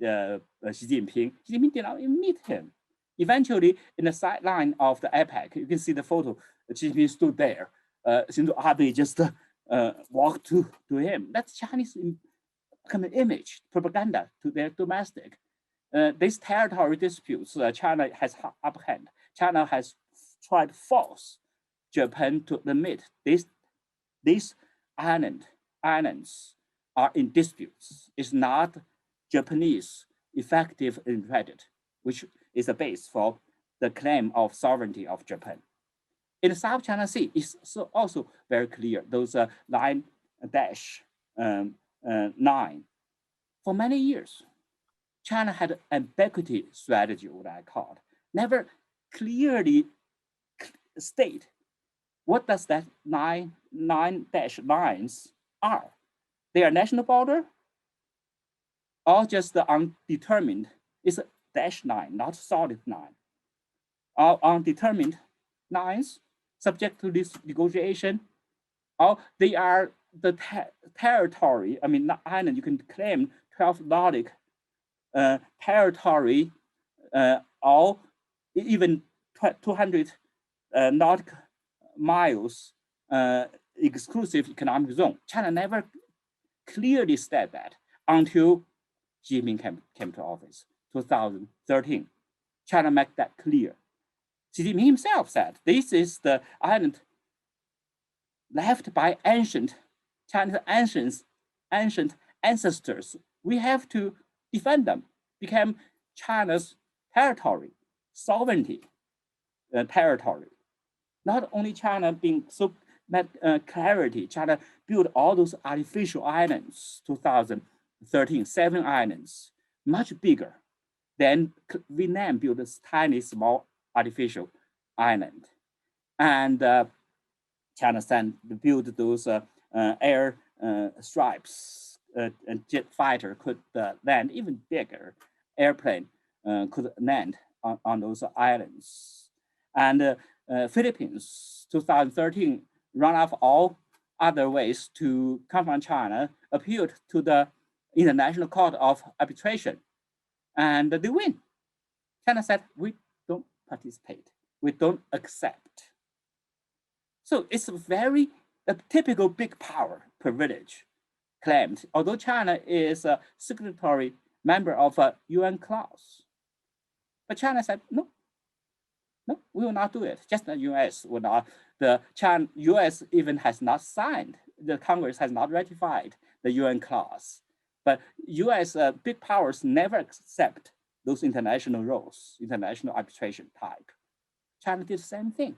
Xi Jinping. Xi Jinping did not even meet him. Eventually, in the sideline of the APEC, you can see the photo. Xi Jinping stood there. Shinzo Abe just walked to him. That's Chinese kind of image, propaganda to their domestic. These territory disputes, China has upper hand. China has tried to force Japan to admit these islands are in disputes. It's not Japanese effective credit, which is the base for the claim of sovereignty of Japan. In the South China Sea, it's also very clear, those 9-9. For many years, China had an ambiguity strategy, what I called, never clearly state what does that 9-9 are. They are national border or just the undetermined. It's a -9, not solid 9. Or undetermined 9s subject to this negotiation, or they are the territory, I mean, not island, you can claim 12 Nordic territory or even 200 nautical miles exclusive economic zone. China never clearly said that until Xi Jinping came to office, 2013. China made that clear. Xi Jinping himself said, this is the island left by China's ancient ancestors. We have to defend them, become China's territory, sovereignty territory. Not only China being so clarity, China built all those artificial islands, 2013, 7 islands, much bigger than Vietnam built this tiny, small artificial island. And China built those air stripes, and jet fighter could land, even bigger airplane could land on those islands. And Philippines, 2013, run off all other ways to confront China, appealed to the International Court of Arbitration, and they win. China said, we don't participate, we don't accept. So it's a typical big power privilege claimed, although China is a signatory member of a UN clause. But China said, no, we will not do it. Just the US will not. The US even has not signed, the Congress has not ratified the UN clause. But US big powers never accept those international rules, international arbitration type. China did the same thing.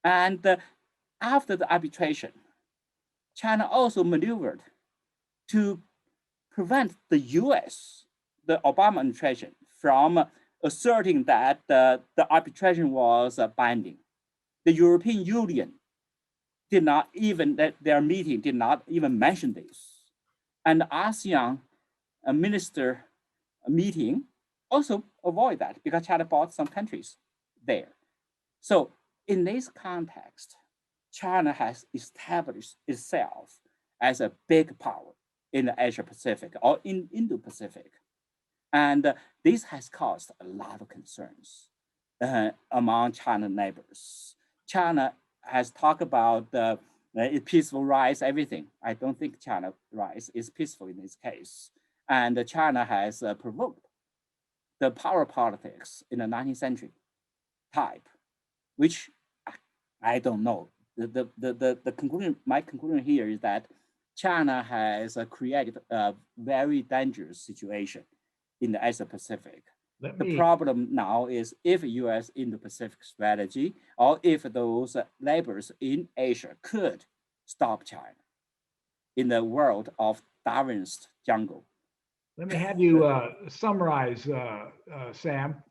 And after the arbitration, China also maneuvered to prevent the US, the Obama administration, from asserting that the arbitration was binding. The European Union did not even, their meeting did not even mention this. And the ASEAN minister meeting also avoid that because China bought some countries there. So in this context, China has established itself as a big power in the Asia Pacific or in Indo-Pacific. And this has caused a lot of concerns among China neighbors. China has talked about peaceful rise, everything. I don't think China rise is peaceful in this case. And China has provoked the power politics in the 19th century type, which I don't know. The conclusion, my conclusion here is that China has created a very dangerous situation in the Asia Pacific. The problem now is if US Indo-Pacific strategy, or if those neighbors in Asia could stop China in the world of Darwinist jungle. Let me have you summarize, Sam.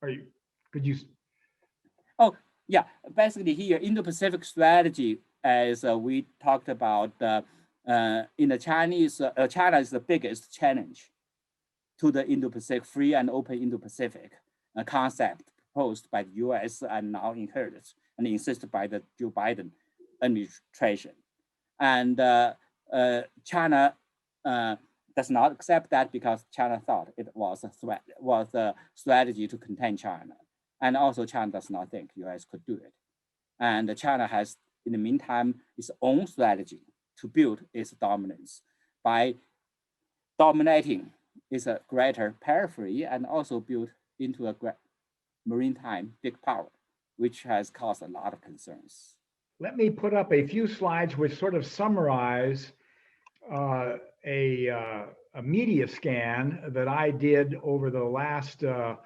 Could you? Oh, yeah. Basically here, Indo-Pacific strategy, as we talked about, in the Chinese, China is the biggest challenge to the Indo-Pacific, free and open Indo-Pacific concept proposed by the US and now inherited and insisted by the Joe Biden administration. And China does not accept that because China thought it was a threat, was a strategy to contain China. And also China does not think US could do it. And China has, in the meantime, its own strategy to build its dominance by dominating its a greater periphery and also built into a maritime big power, which has caused a lot of concerns. Let me put up a few slides which sort of summarize a media scan that I did over the last, I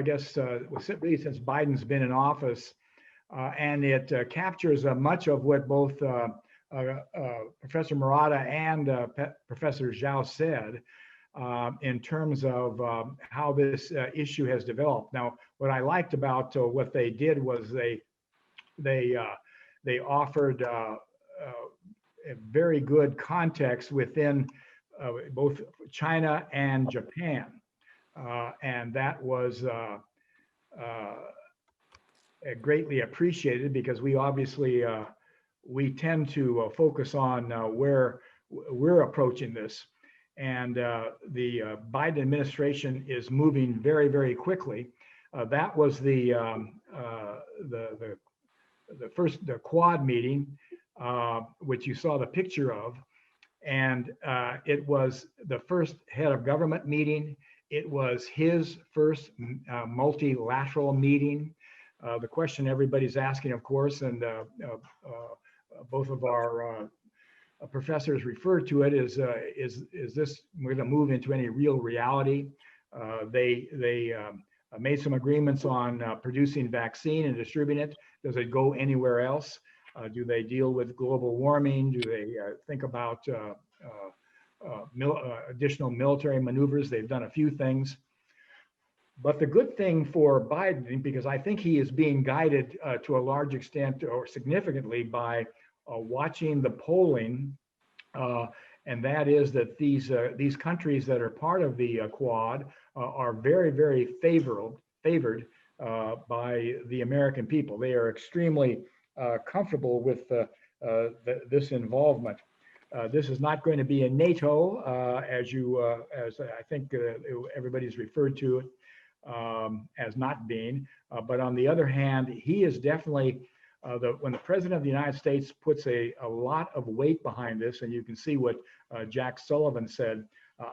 guess, really since Biden's been in office. And it captures much of what both Professor Murata and Professor Zhao said in terms of how this issue has developed. Now, what I liked about what they did was they offered a very good context within both China and Japan. And that was greatly appreciated because we obviously, we tend to focus on where we're approaching this. And the Biden administration is moving very, very quickly. That was the Quad meeting, which you saw the picture of. And it was the first head of government meeting. It was his first multilateral meeting. The question everybody's asking, of course, and both of our professors referred to it, is this going to move into any real reality? They made some agreements on producing vaccine and distributing it. Does it go anywhere else? Do they deal with global warming? Do they think about additional military maneuvers? They've done a few things. But the good thing for Biden, because I think he is being guided to a large extent or significantly by watching the polling, and that is that these countries that are part of the Quad are very, very favored by the American people. They are extremely comfortable with this involvement. This is not going to be a NATO, as I think everybody's referred to it as not being. But on the other hand, he is definitely, when the President of the United States puts a lot of weight behind this, and you can see what Jack Sullivan said,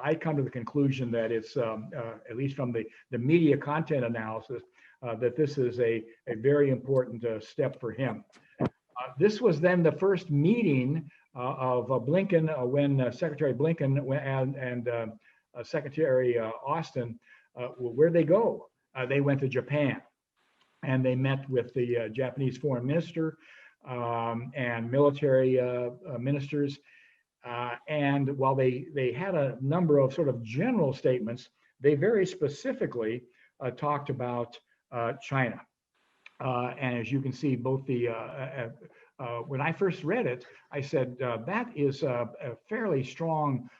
I come to the conclusion that it's, at least from the media content analysis, that this is a very important step for him. This was then the first meeting of Blinken when Secretary Blinken and Secretary Austin, where'd they go? They went to Japan, and they met with the Japanese foreign minister and military ministers. And while they had a number of sort of general statements, they very specifically talked about China. And as you can see, both when I first read it, I said, that is a fairly strong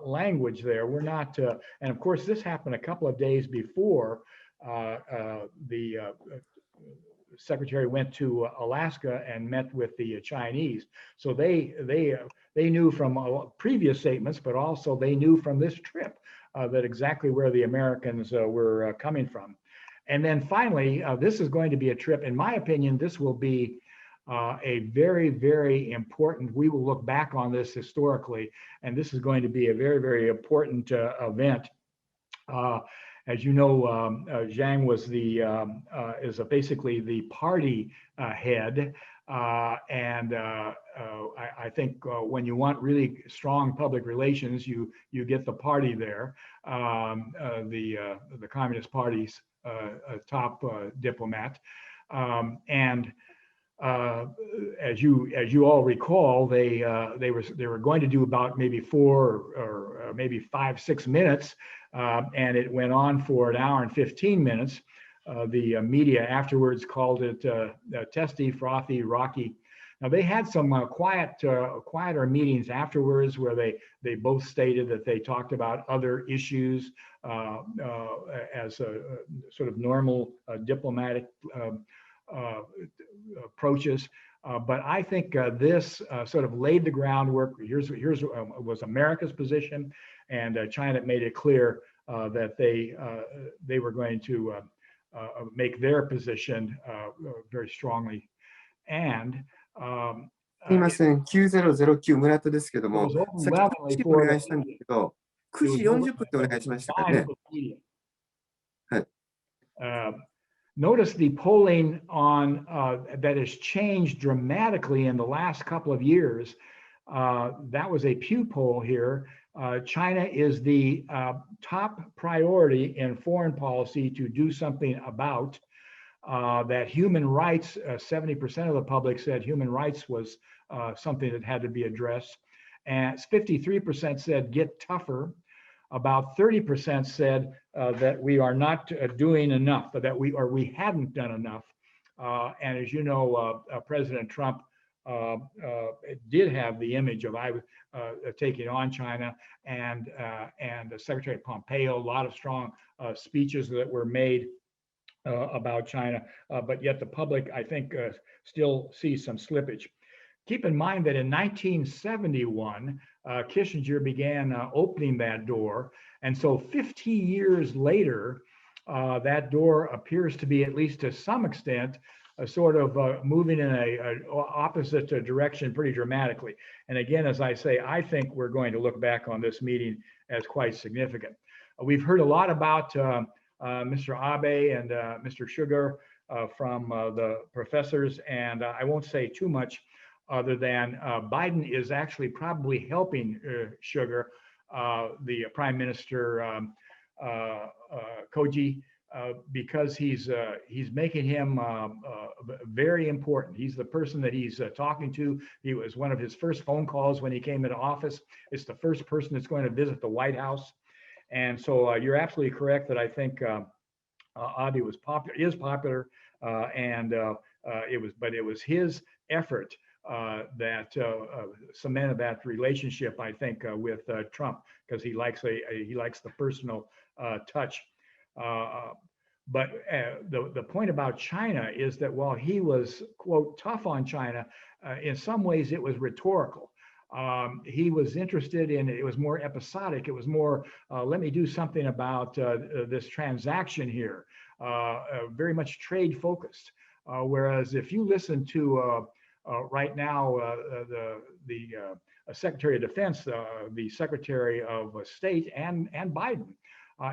language there. We're not, and of course, this happened a couple of days before the secretary went to Alaska and met with the Chinese. So they knew from previous statements, but also they knew from this trip that exactly where the Americans were coming from. And then finally, this is going to be a trip, in my opinion, this will be a very, very important, we will look back on this historically, and this is going to be a very, very important event. As you know, Zhang was is basically the party head. And I think when you want really strong public relations, you get the party there, the Communist Party's top diplomat. And as you all recall, they were going to do about maybe 4 or maybe 5-6 minutes, and it went on for 1 hour and 15 minutes. The media afterwards called it testy, frothy, rocky. Now they had some quieter meetings afterwards where they both stated that they talked about other issues as a sort of normal diplomatic approaches. But I think this sort of laid the groundwork. Here's was America's position, and China made it clear that they were going to make their position very strongly. And すみません、9009村田ですけども、先ほどお願いしたんですけど、9時40分でお願いしましたかね。はい。Notice the polling on that has changed dramatically in the last couple of years. That was a Pew poll here. China is the top priority in foreign policy to do something about. That human rights, 70% of the public said human rights was something that had to be addressed. And 53% said get tougher. About 30% said that we are not doing enough, that we hadn't done enough. And as you know, President Trump did have the image of taking on China, and Secretary Pompeo, a lot of strong speeches that were made about China, but yet the public, I think, still sees some slippage. Keep in mind that in 1971, Kissinger began opening that door. And so 50 years later, that door appears to be, at least to some extent, sort of moving in a opposite direction pretty dramatically. And again, as I say, I think we're going to look back on this meeting as quite significant. We've heard a lot about Mr. Abe and Mr. Sugar from the professors, and I won't say too much other than Biden is actually probably helping Sugar, the Prime Minister Koji because he's making him very important. He's the person that he's talking to. He was one of his first phone calls when he came into office. It's the first person that's going to visit the White House. And so you're absolutely correct that I think Abe is popular, and it was his effort that cemented that relationship, I think, with Trump, because he likes the personal touch. But the point about China is that while he was, quote, tough on China, in some ways it was rhetorical. He was interested in, it was more episodic. It was more, let me do something about this transaction here, very much trade focused. Whereas if you listen to right now, the Secretary of Defense, the Secretary of State, and Biden,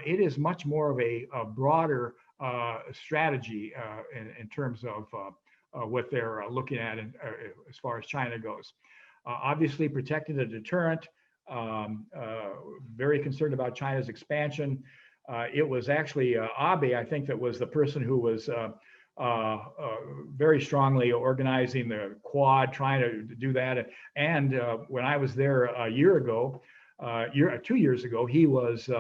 it is much more of a broader strategy in terms of what they're looking at as far as China goes. Obviously, protecting the deterrent, very concerned about China's expansion. It was actually Abe, I think, that was the person who was very strongly organizing the Quad, trying to do that. And when I was there a year ago, 2 years ago, he was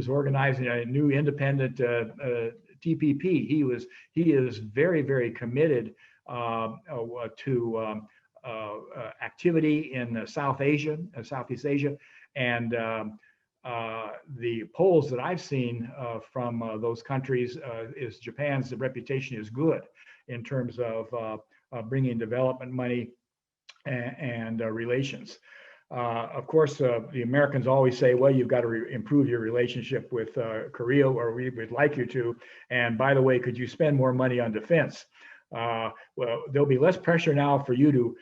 organizing a new independent TPP. He is very, very committed to activity in Southeast Asia, and the polls that I've seen from those countries is Japan's reputation is good in terms of bringing development money and relations. Of course, the Americans always say, well, you've got to improve your relationship with Korea, or we would like you to. And by the way, could you spend more money on defense? Well, there'll be less pressure now for you to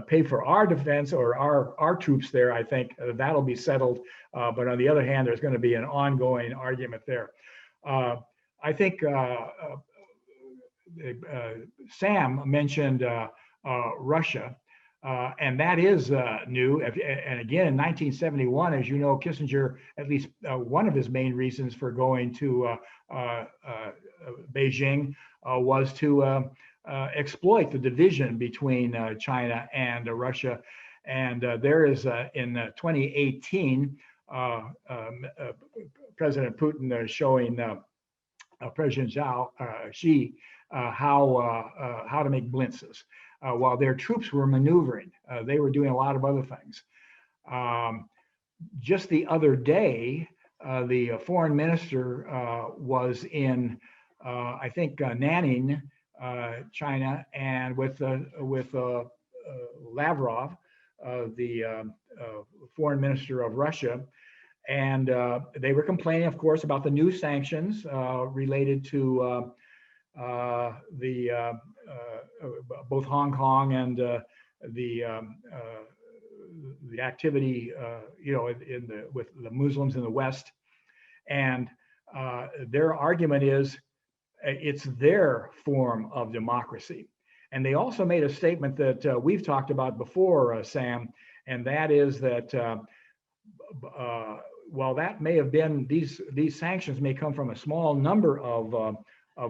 pay for our defense or our troops there. I think that'll be settled. But on the other hand, there's going to be an ongoing argument there. I think Sam mentioned Russia. And that is new. And again, in 1971, as you know, Kissinger, at least one of his main reasons for going to Beijing was to exploit the division between China and Russia. And there is, in 2018, President Putin showing President Zhao, how to make blintzes. While their troops were maneuvering, they were doing a lot of other things. Just the other day, the foreign minister was in, I think, Nanning, China, and with Lavrov, the foreign minister of Russia, and they were complaining, of course, about the new sanctions related to both Hong Kong and the activity, with the Muslims in the West, and their argument is it's their form of democracy. And they also made a statement that we've talked about before, Sam, and that is that while that may have been, these sanctions may come from a small number of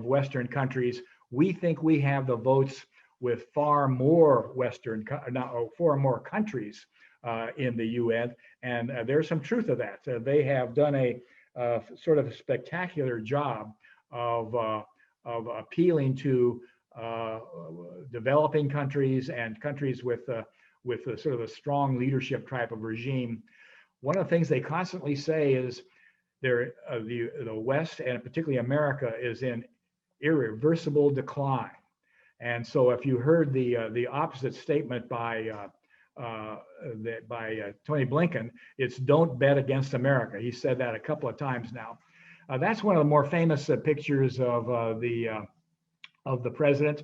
Western countries, we think we have the votes with far more far more countries in the UN, and there's some truth to that. They have done a sort of a spectacular job of appealing to developing countries and countries with a sort of a strong leadership type of regime. One of the things they constantly say is the West, and particularly America, is in irreversible decline. And so if you heard the opposite statement by Tony Blinken, it's don't bet against America. He said that a couple of times now. That's one of the more famous pictures of the president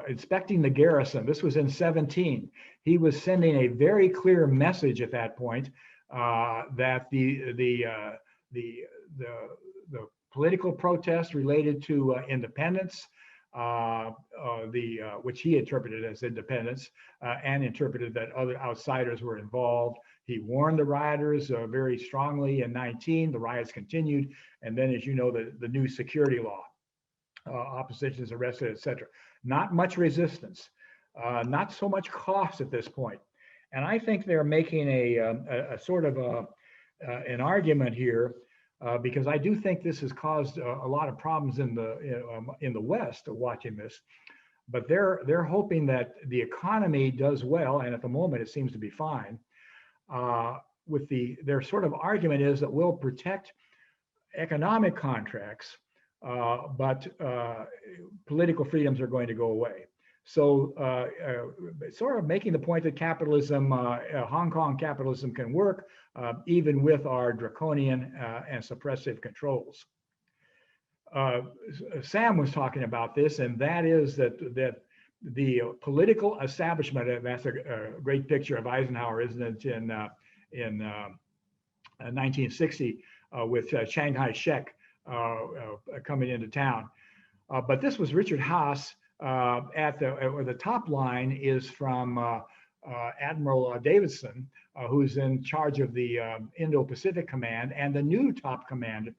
inspecting the garrison. This was in 2017. He was sending a very clear message at that point that the political protest related to independence, which he interpreted as independence, and interpreted that other outsiders were involved. He warned the rioters very strongly in 19. The riots continued. And then, as you know, the new security law, opposition is arrested, etc. Not much resistance, not so much cost at this point. And I think they're making a sort of an argument here, because I do think this has caused a lot of problems in the West watching this. But they're hoping that the economy does well, and at the moment it seems to be fine. Their sort of argument is that we'll protect economic contracts, but political freedoms are going to go away. So sort of making the point that capitalism, Hong Kong capitalism can work even with our draconian and suppressive controls. Sam was talking about this, and that is that the political establishment, and that's a great picture of Eisenhower, isn't it, in 1960 with Chiang Kai-shek coming into town. But this was Richard Haas. At the top line is from Admiral Davidson, who's in charge of the Indo-Pacific Command, and the new top commander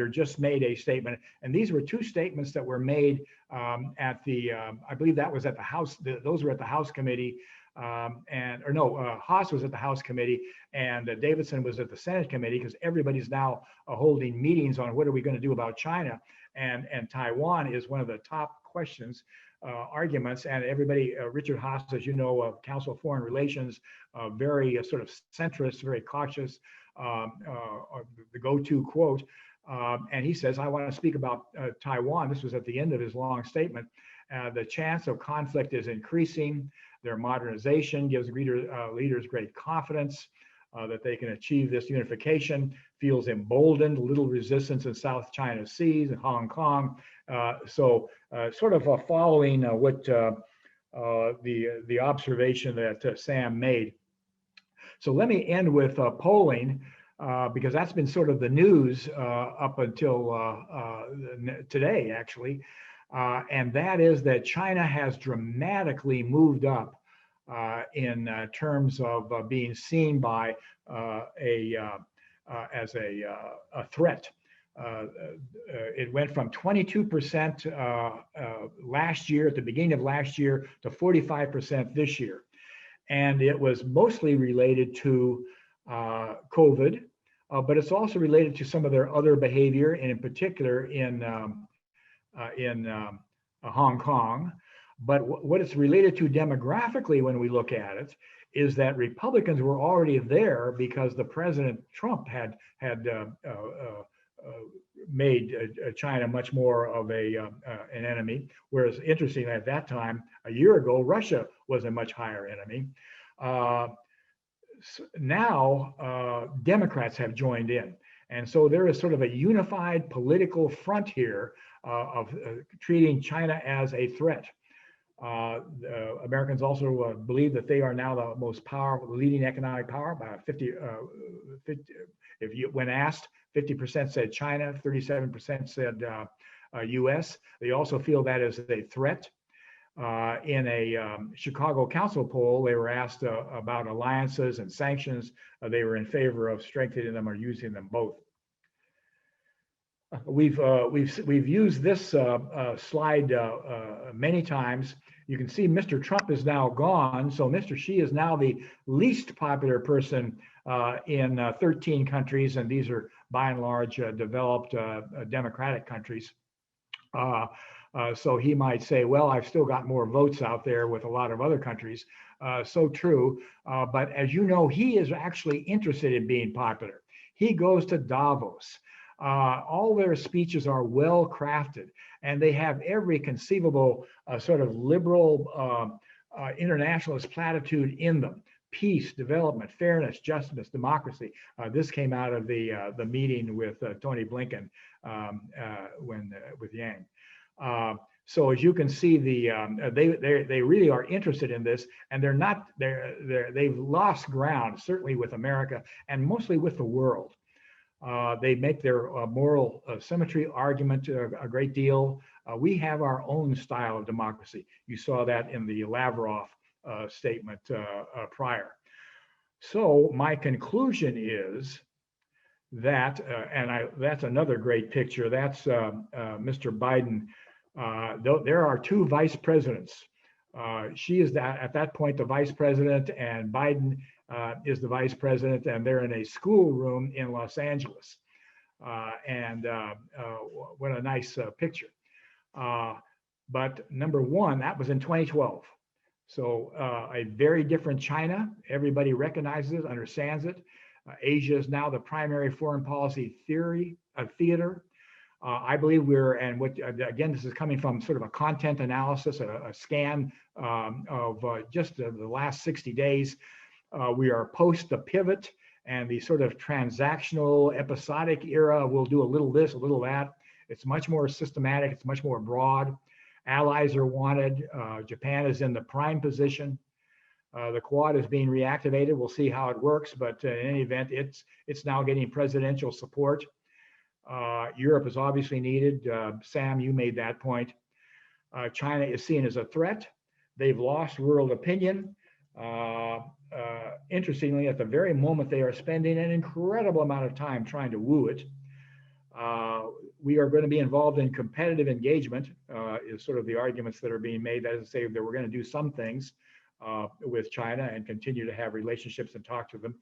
just made a statement. And these were two statements that were made at the, I believe that was at the House, those were at the House Committee, Haas was at the House Committee, and Davidson was at the Senate Committee, because everybody's now holding meetings on what are we going to do about China. And Taiwan is one of the top questions, arguments, and everybody, Richard Haas, as you know, Council of Foreign Relations, very sort of centrist, very cautious, the go-to quote, and he says, I want to speak about Taiwan. This was at the end of his long statement. The chance of conflict is increasing. Their modernization gives leaders great confidence that they can achieve this unification, feels emboldened, little resistance in South China Seas and Hong Kong. So sort of following what the observation that Sam made. So let me end with polling, because that's been sort of the news up until today, actually. And that is that China has dramatically moved up in terms of being seen by as a threat. It went from 22% last year, at the beginning of last year, to 45% this year. And it was mostly related to COVID, but it's also related to some of their other behavior, and in particular in Hong Kong. But what it's related to demographically, when we look at it, is that Republicans were already there because the President Trump had made China much more of an enemy. Whereas, interestingly, at that time, a year ago, Russia was a much higher enemy. Now, Democrats have joined in. And so there is sort of a unified political front here of treating China as a threat. Americans also believe that they are now the most powerful, leading economic power by 50, when asked, 50% said China, 37% said US. They also feel that is a threat. In a Chicago Council poll, they were asked about alliances and sanctions. They were in favor of strengthening them or using them both. We've used this slide many times. You can see Mr. Trump is now gone, so Mr. Xi is now the least popular person in 13 countries, and these are by and large developed democratic countries. So he might say, well, I've still got more votes out there with a lot of other countries. So true. But as you know, he is actually interested in being popular. He goes to Davos. All their speeches are well crafted, and they have every conceivable sort of liberal internationalist platitude in them. Peace, development, fairness, justice, democracy. This came out of the meeting with Tony Blinken with Yang. So as you can see, they really are interested in this, and they've lost ground, certainly with America and mostly with the world. They make their moral symmetry argument a great deal. We have our own style of democracy. You saw that in the Lavrov statement prior. So my conclusion is that, that's another great picture. That's Mr. Biden. There are two vice presidents. She is at that point the vice president, and Biden is the vice president, and they're in a schoolroom in Los Angeles. What a nice picture. But number one, that was in 2012. So a very different China. Everybody recognizes it, understands it. Asia is now the primary foreign policy theater. I believe again, this is coming from sort of a content analysis, a scan of just the last 60 days. We are post the pivot and the sort of transactional episodic era. We'll do a little this, a little that. It's much more systematic. It's much more broad. Allies are wanted. Japan is in the prime position. The Quad is being reactivated. We'll see how it works, but in any event, it's now getting presidential support. Europe is obviously needed. Sam, you made that point. China is seen as a threat. They've lost world opinion. Interestingly, at the very moment they are spending an incredible amount of time trying to woo it, we are going to be involved in competitive engagement, is sort of the arguments that are being made. That is to say that we're going to do some things with China and continue to have relationships and talk to them,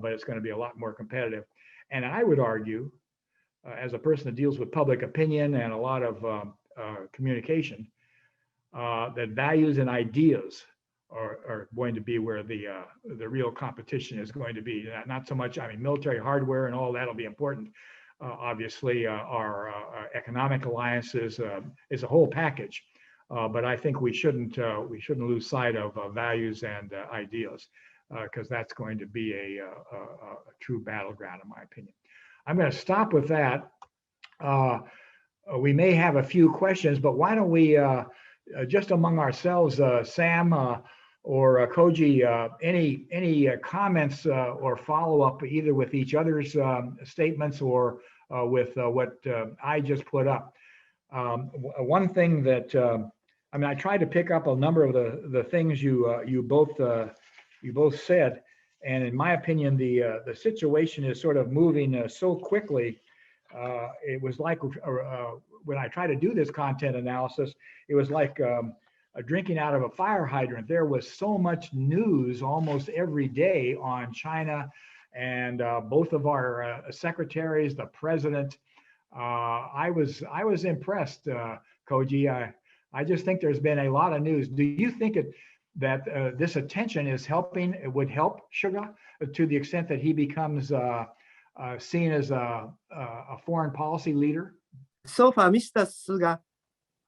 but it's going to be a lot more competitive. And I would argue, as a person that deals with public opinion and a lot of communication, that values and ideas are going to be where the real competition is going to be. Not so much, I mean, military hardware and all that'll be important. Obviously, our economic alliances is a whole package, but I think we shouldn't lose sight of values and ideas, because that's going to be a true battleground, in my opinion. I'm going to stop with that. We may have a few questions, but why don't we just among ourselves, Sam or Koji, any comments or follow up either with each other's statements or with what I just put up. One thing that I mean, I tried to pick up a number of the things you both said, and in my opinion, the situation is sort of moving so quickly. It was like when I try to do this content analysis, it was like drinking out of a fire hydrant. There was so much news almost every day on China, and both of our secretaries, the president. I was impressed, Koji. I just think there's been a lot of news. Do you think that this attention is helping? It would help Suga to the extent that he becomes seen as a foreign policy leader? So far, Mr. Suga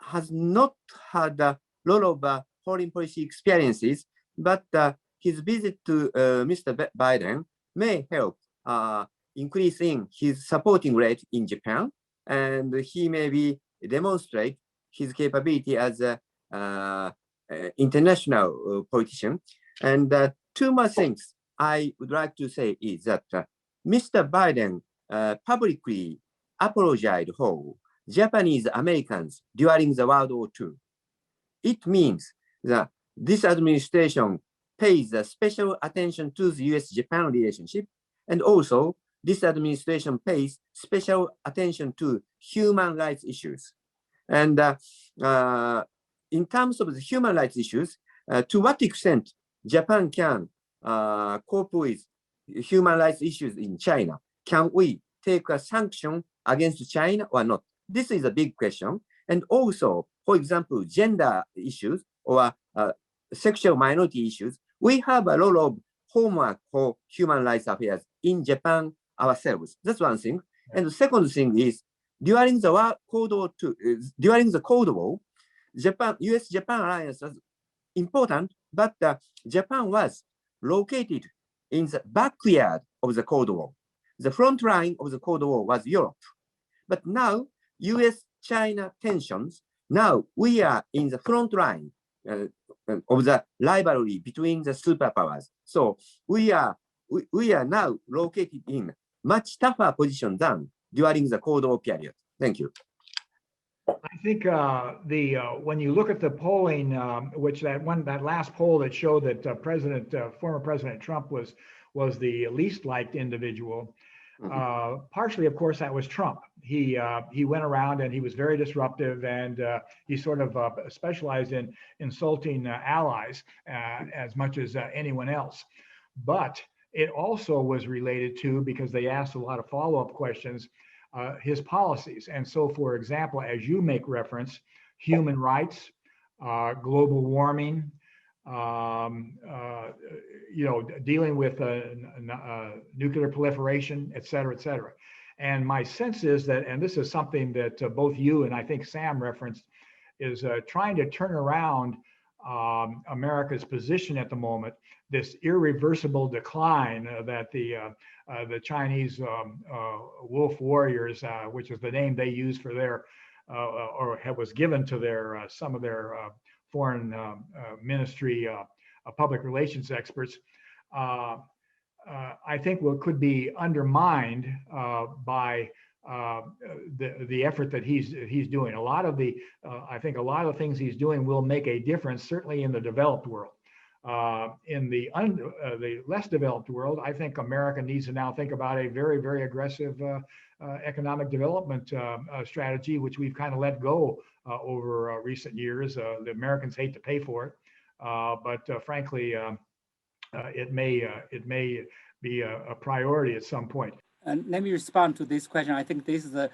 has not had a lot of foreign policy experiences, but his visit to Mr. Biden may help increasing his supporting rate in Japan, and he may demonstrate his capability as an international politician. And two more things I would like to say is that Mr. Biden publicly apologized for Japanese Americans during the World War II. It means that this administration pays special attention to the US-Japan relationship, and also this administration pays special attention to human rights issues. And in terms of the human rights issues, to what extent Japan can cope with human rights issues in China? Can we take a sanction against China or not? This is a big question. And also, for example, gender issues or sexual minority issues, we have a lot of homework for human rights affairs in Japan ourselves. That's one thing. And the second thing is, during the Cold War, US-Japan alliance was important, but Japan was located in the backyard of the Cold War. The front line of the Cold War was Europe. But now, US-China tensions, now we are in the front line of the rivalry between the superpowers. So we are now located in much tougher position than during the Cold War period. Thank you. I think when you look at the polling, which that last poll that showed that former President Trump was was the least liked individual. Partially, of course, that was Trump. He went around and he was very disruptive, and he sort of specialized in insulting allies as much as anyone else. But it also was related to, because they asked a lot of follow-up questions, his policies. And so, for example, as you make reference, human rights, global warming, dealing with nuclear proliferation, et cetera, et cetera. And my sense is that, and this is something that both you and I think Sam referenced, is trying to turn around America's position at the moment, this irreversible decline that the Chinese wolf warriors, which is the name they use for their, was given to their some of their foreign ministry public relations experts, I think could be undermined by the effort that he's doing. A lot of the, I think a lot of the things he's doing will make a difference, certainly in the developed world. In the less developed world, I think America needs to now think about a very, very aggressive economic development strategy, which we've kind of let go over recent years. The Americans hate to pay for it, but frankly, it may be a priority at some point. And let me respond to this question. I think this is a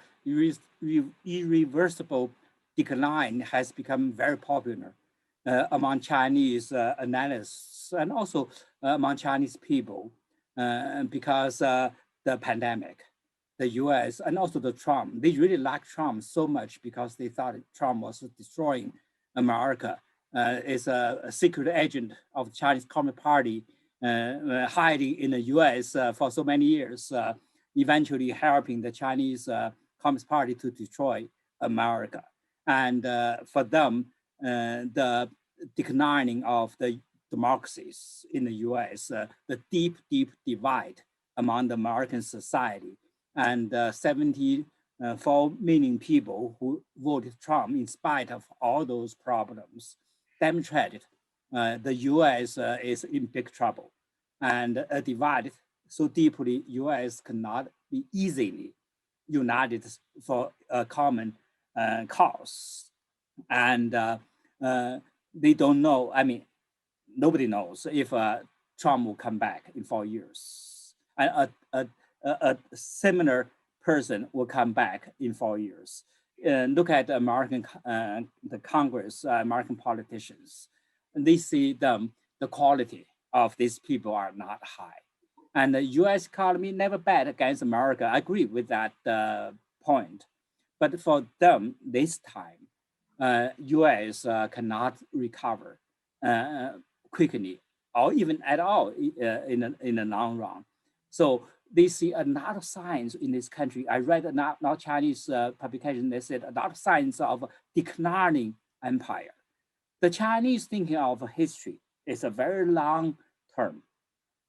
irreversible decline has become very popular among Chinese analysts and also among Chinese people because the pandemic, the US, and also the Trump. They really like Trump so much because they thought Trump was destroying America. Is a secret agent of the Chinese Communist Party hiding in the US for so many years, eventually helping the Chinese Communist Party to destroy America. And for them, the declining of the democracies in the US, the deep, deep divide among the American society, and 74 million people who voted Trump in spite of all those problems demonstrated the US is in big trouble, and divided so deeply, US cannot be easily united for a common cause. And they don't know, I mean, nobody knows if Trump will come back in 4 years. A similar person will come back in 4 years. Look at the American, the Congress, American politicians, and they see them, the quality of these people are not high. And the US economy never bet against America. I agree with that point. But for them, this time, US cannot recover quickly or even at all in the long run. So they see a lot of signs in this country. I read a lot of Chinese publication, they said a lot of signs of declining empire. The Chinese thinking of history is a very long term.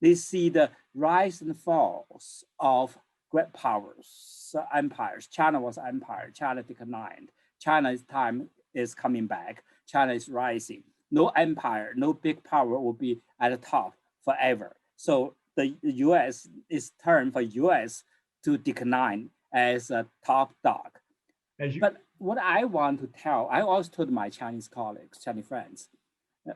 They see the rise and falls of great powers, empires. China was empire, China declined. China's time is coming back, China is rising. No empire, no big power will be at the top forever. So the US is turned for US to decline as a top dog. But what I want to tell, I always told my Chinese colleagues, Chinese friends,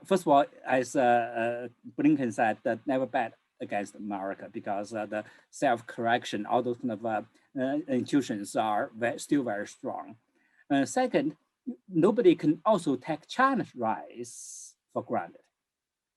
first of all, as Blinken said, that never bet against America because the self-correction, all those kind of institutions are still very strong. Second, nobody can also take China's rise for granted.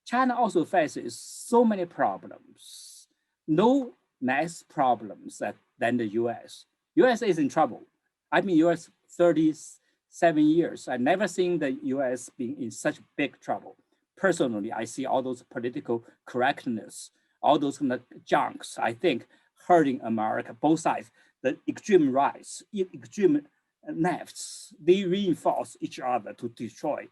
China also faces so many problems, no less problems than the US. US is in trouble. I've been in US 37 years. I've never seen the US being in such big trouble. Personally, I see all those political correctness, all those kind of junks, I think, hurting America, both sides. The extreme rights, extreme lefts, they reinforce each other to destroy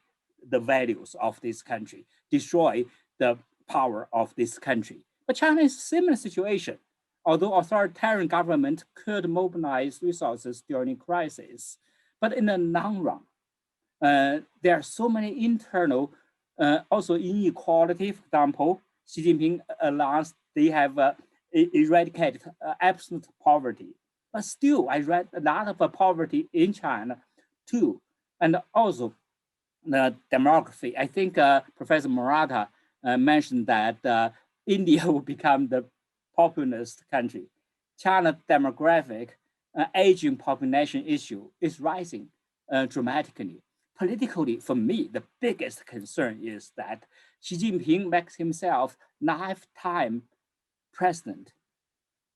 the values of this country, destroy the power of this country. But China is a similar situation. Although authoritarian government could mobilize resources during crisis, but in the long run, there are so many internal, also inequality. For example, Xi Jinping announced they have eradicated absolute poverty. But still, I read a lot of poverty in China too. And also the demography. I think Professor Murata mentioned that India will become the populous country. China demographic aging population issue is rising dramatically. Politically, for me, the biggest concern is that Xi Jinping makes himself lifetime president.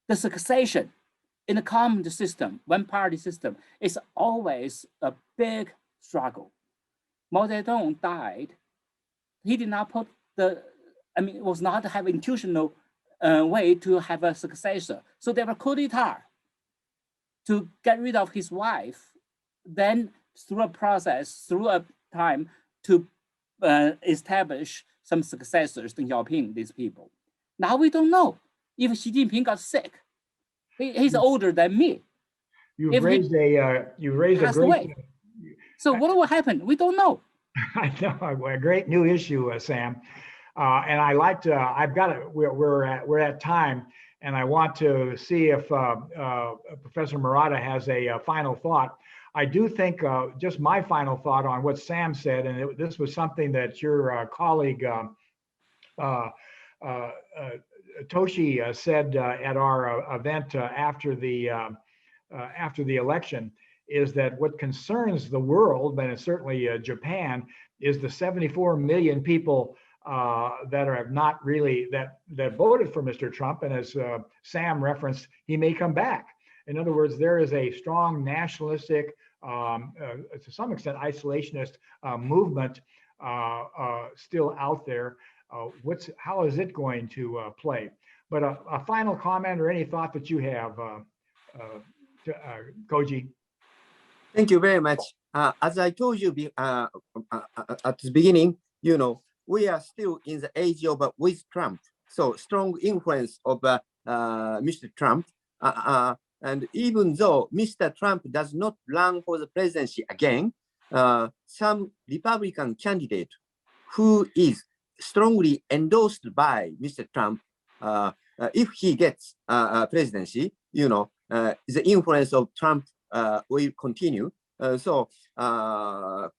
The succession in the communist system, one-party system, is always a big struggle. Mao Zedong died. He did not put was not have institutional way to have a successor. So there were coup d'etat to get rid of his wife, then through a process, through a time to establish some successors, Deng Xiaoping, these people. Now we don't know if Xi Jinping got sick. He's older than me. You've raised a great. Away. So what will happen? We don't know. I know, a great new issue, Sam. And I like to. I've got it. We're at time, and I want to see if Professor Murata has a final thought. I do think just my final thought on what Sam said, and this was something that your colleague Toshi said at our event after the election, is that what concerns the world, and certainly Japan, is the 74 million people that have not really that voted for Mr. Trump, and as Sam referenced, he may come back. In other words, there is a strong nationalistic, to some extent isolationist movement still out there. How is it going to play? But a final comment or any thought that you have, Koji? Thank you very much. As I told you at the beginning, we are still in the age of with Trump. So strong influence of Mr. Trump. And even though Mr. Trump does not run for the presidency again, some Republican candidate who is strongly endorsed by Mr. Trump, if he gets presidency, the influence of Trump will continue. So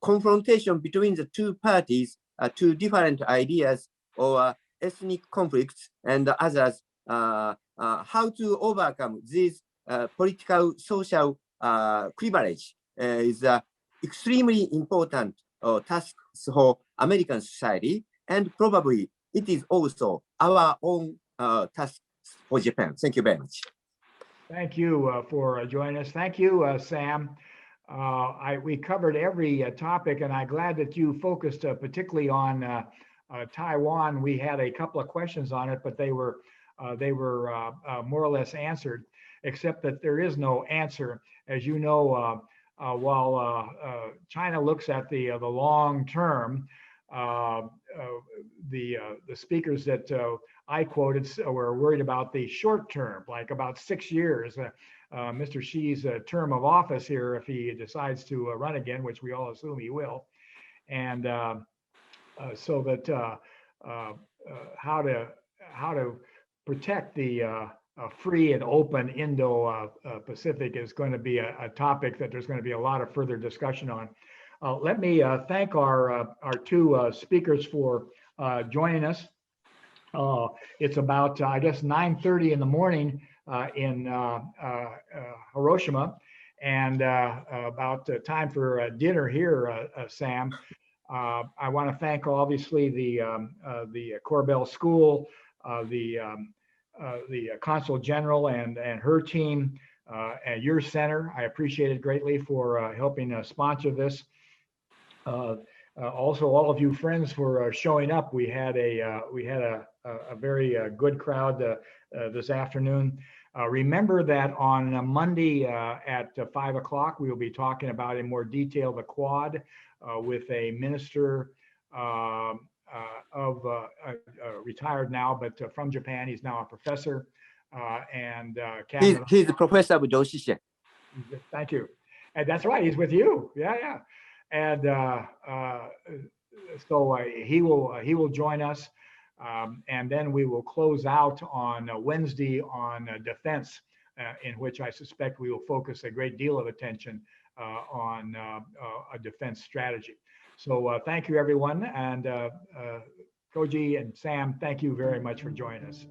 confrontation between the two parties, two different ideas or ethnic conflicts and others, how to overcome these political, social privilege is extremely important task for American society, and probably it is also our own task for Japan. Thank you very much. Thank you for joining us. Thank you, Sam. We covered every topic, and I'm glad that you focused particularly on Taiwan. We had a couple of questions on it, but they were more or less answered, except that there is no answer. As you know, while China looks at the long term, the speakers that I quoted were worried about the short term, like about 6 years. Mr. Xi's term of office here, if he decides to run again, which we all assume he will, and so that how to protect the free and open Indo-Pacific is going to be a topic that there's going to be a lot of further discussion on. Let me thank our two speakers for joining us. It's about, I guess, 9:30 in the morning in Hiroshima, and about time for dinner here, Sam. I want to thank obviously the Korbel School, the Consul General and her team, and your center. I appreciate it greatly for helping sponsor this. Also, all of you friends for showing up. We had a very good crowd this afternoon. Remember that on Monday at 5 o'clock, we will be talking about in more detail the Quad with a minister retired now, but from Japan. He's now a professor and he's the professor of Suisheng. Thank you. And that's right. He's with you. Yeah. And so he will join us. And then we will close out on Wednesday on defense, in which I suspect we will focus a great deal of attention on a defense strategy. So thank you, everyone. And Koji and Sam, thank you very much for joining us.